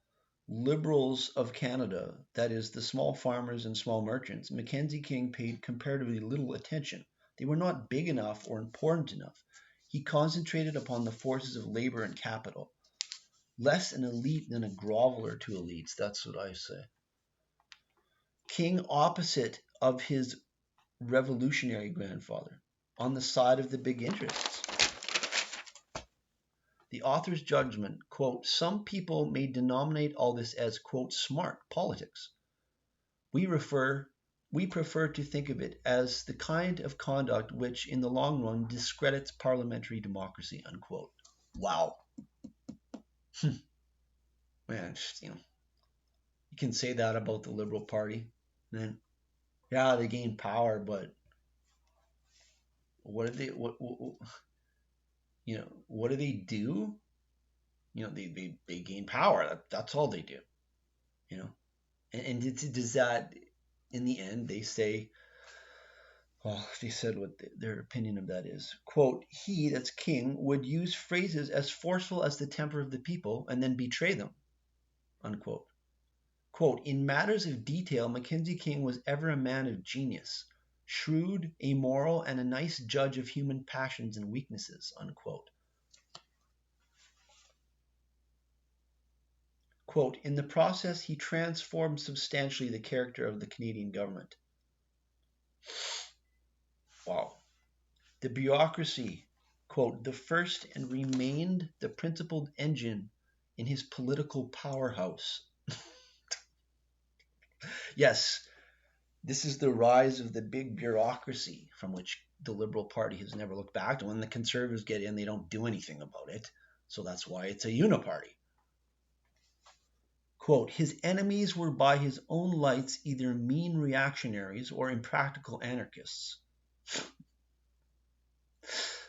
liberals of Canada, that is, the small farmers and small merchants, Mackenzie King paid comparatively little attention. They were not big enough or important enough. He concentrated upon the forces of labor and capital. Less an elite than a groveler to elites, that's what I say. King opposite of his revolutionary grandfather, on the side of the big interests. The author's judgment, quote, some people may denominate all this as, quote, smart politics. We prefer to think of it as the kind of conduct which, in the long run, discredits parliamentary democracy, unquote. Wow. Man, you can say that about the Liberal Party. Then, yeah, they gain power, but what do they what do they do? They gain power. That's all they do. And does that, in the end, they say, well, they said what their opinion of that is. Quote, he, that's King, would use phrases as forceful as the temper of the people and then betray them, unquote. Quote, in matters of detail, Mackenzie King was ever a man of genius, shrewd, amoral, and a nice judge of human passions and weaknesses, unquote. Quote, in the process, he transformed substantially the character of the Canadian government. Wow. The bureaucracy, quote, the first and remained the principal engine in his political powerhouse. Yes, this is the rise of the big bureaucracy from which the Liberal Party has never looked back. And when the Conservatives get in, they don't do anything about it. So that's why it's a uniparty. Quote, his enemies were by his own lights either mean reactionaries or impractical anarchists.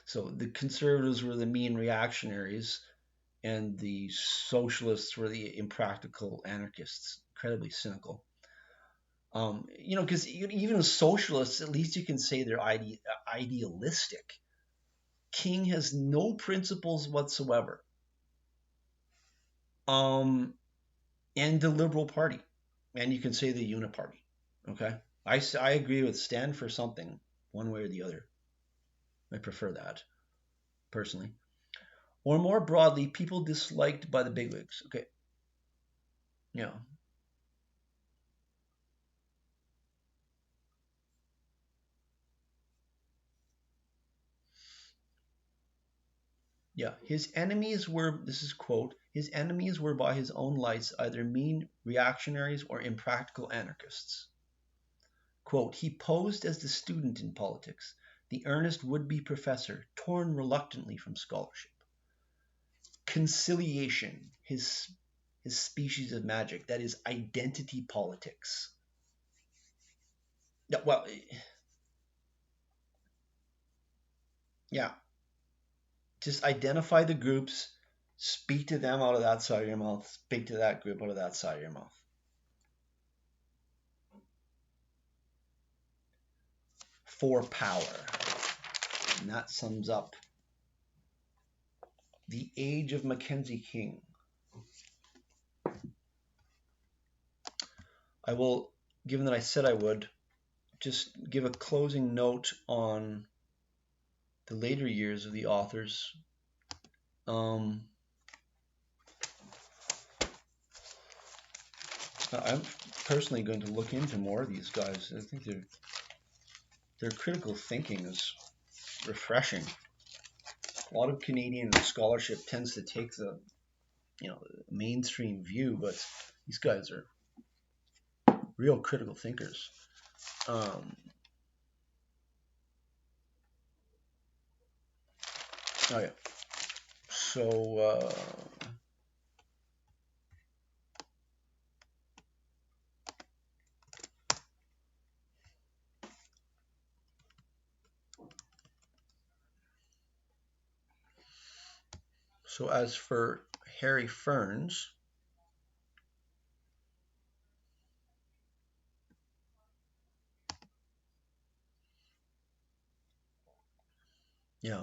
So the Conservatives were the mean reactionaries and the Socialists were the impractical anarchists. Incredibly cynical. Because even as socialists, at least you can say they're idealistic. King has no principles whatsoever. And the Liberal Party, and you can say the Uniparty. Okay, I agree with stand for something, one way or the other. I prefer that, personally. Or more broadly, people disliked by the bigwigs. Okay, yeah. Yeah, his enemies were, this is quote, his enemies were by his own lights either mean reactionaries or impractical anarchists. Quote, he posed as the student in politics, the earnest would-be professor, torn reluctantly from scholarship. Conciliation, his species of magic, that is identity politics. Yeah, well, yeah. Just identify the groups, speak to them out of that side of your mouth, speak to that group out of that side of your mouth. For power. And that sums up the age of Mackenzie King. I will, given that I said I would, just give a closing note on the later years of the authors. I'm personally going to look into more of these guys. I think their critical thinking is refreshing. A lot of Canadian scholarship tends to take the mainstream view, but these guys are real critical thinkers. Oh yeah. So so as for Harry Ferns, yeah.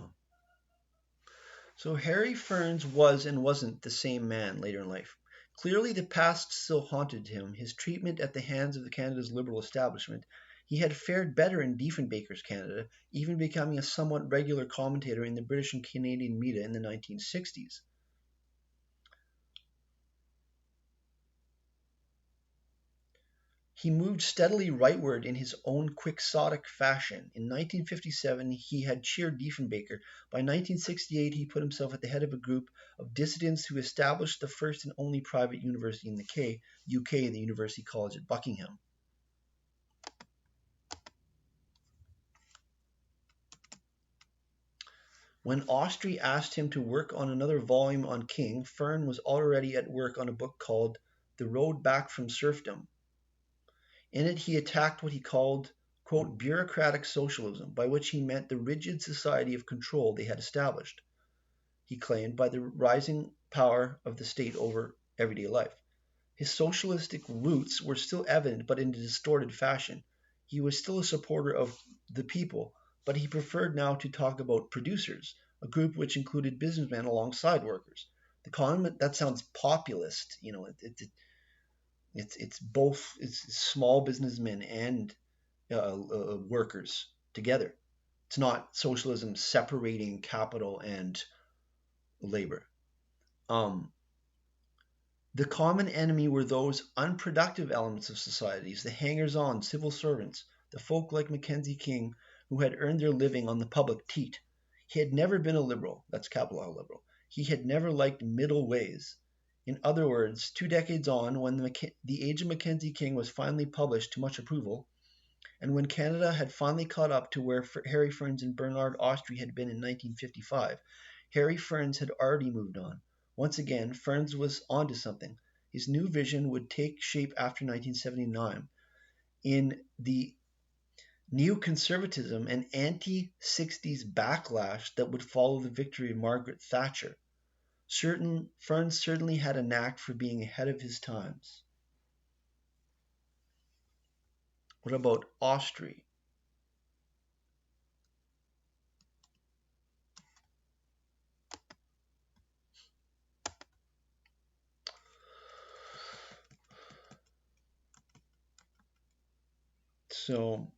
So Harry Ferns was and wasn't the same man later in life. Clearly, the past still haunted him. His treatment at the hands of Canada's Liberal establishment. He had fared better in Diefenbaker's Canada, even becoming a somewhat regular commentator in the British and Canadian media in the 1960s. He moved steadily rightward in his own quixotic fashion. In 1957 he had cheered Diefenbaker. By 1968 he put himself at the head of a group of dissidents who established the first and only private university in the UK, the University College at Buckingham. When Ostry asked him to work on another volume on King, Fern was already at work on a book called The Road Back from Serfdom. In it he attacked what he called, quote, bureaucratic socialism, by which he meant the rigid society of control they had established, he claimed, by the rising power of the state over everyday life. His socialistic roots were still evident, but in a distorted fashion. He was still a supporter of the people, but he preferred now to talk about producers, a group which included businessmen alongside workers. The comment that sounds populist, it's both small businessmen and workers together. It's not socialism separating capital and labor. The common enemy were those unproductive elements of societies, the hangers-on, civil servants, the folk like Mackenzie King, who had earned their living on the public teat. He had never been a liberal, that's capital L liberal. He had never liked middle ways. In other words, 2 decades on, when the Age of Mackenzie King was finally published to much approval, and when Canada had finally caught up to where Harry Ferns and Bernard Ostry had been in 1955, Harry Ferns had already moved on. Once again, Ferns was onto something. His new vision would take shape after 1979 in the neoconservatism and anti-60s backlash that would follow the victory of Margaret Thatcher. Ferns certainly had a knack for being ahead of his times. What about Ostry? So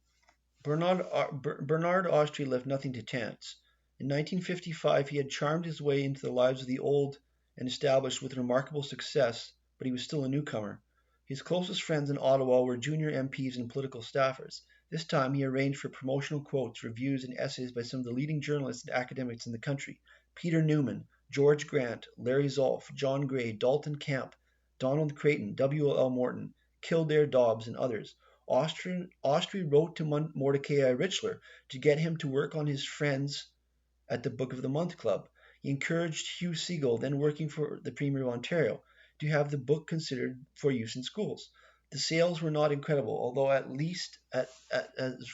Bernard Ostry left nothing to chance. In 1955 he had charmed his way into the lives of the old and established with remarkable success, but he was still a newcomer. His closest friends in Ottawa were junior MPs and political staffers. This time he arranged for promotional quotes, reviews, and essays by some of the leading journalists and academics in the country: Peter Newman, George Grant, Larry Zolph, John Gray, Dalton Camp, Donald Creighton, W.L. Morton, Kildare Dobbs, and others. Ostry wrote to Mordecai Richler to get him to work on his friends at the Book of the Month Club. He encouraged Hugh Segal, then working for the Premier of Ontario, to have the book considered for use in schools. The sales were not incredible, although at least as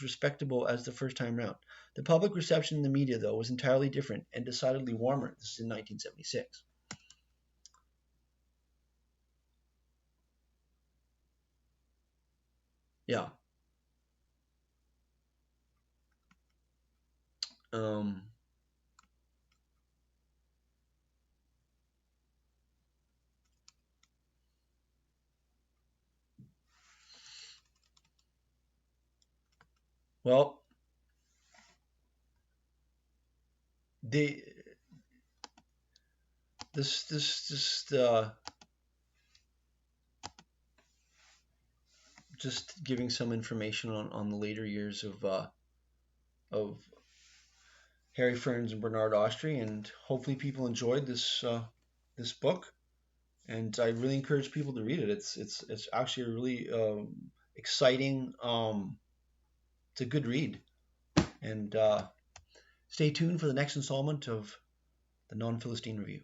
respectable as the first time round. The public reception in the media, though, was entirely different and decidedly warmer. This is in 1976. Yeah. Um, well, they just giving some information on the later years of Harry Ferns and Bernard Ostry, and hopefully people enjoyed this book. And I really encourage people to read it. It's actually a really exciting. It's a good read. And stay tuned for the next installment of the Non-Philistine Review.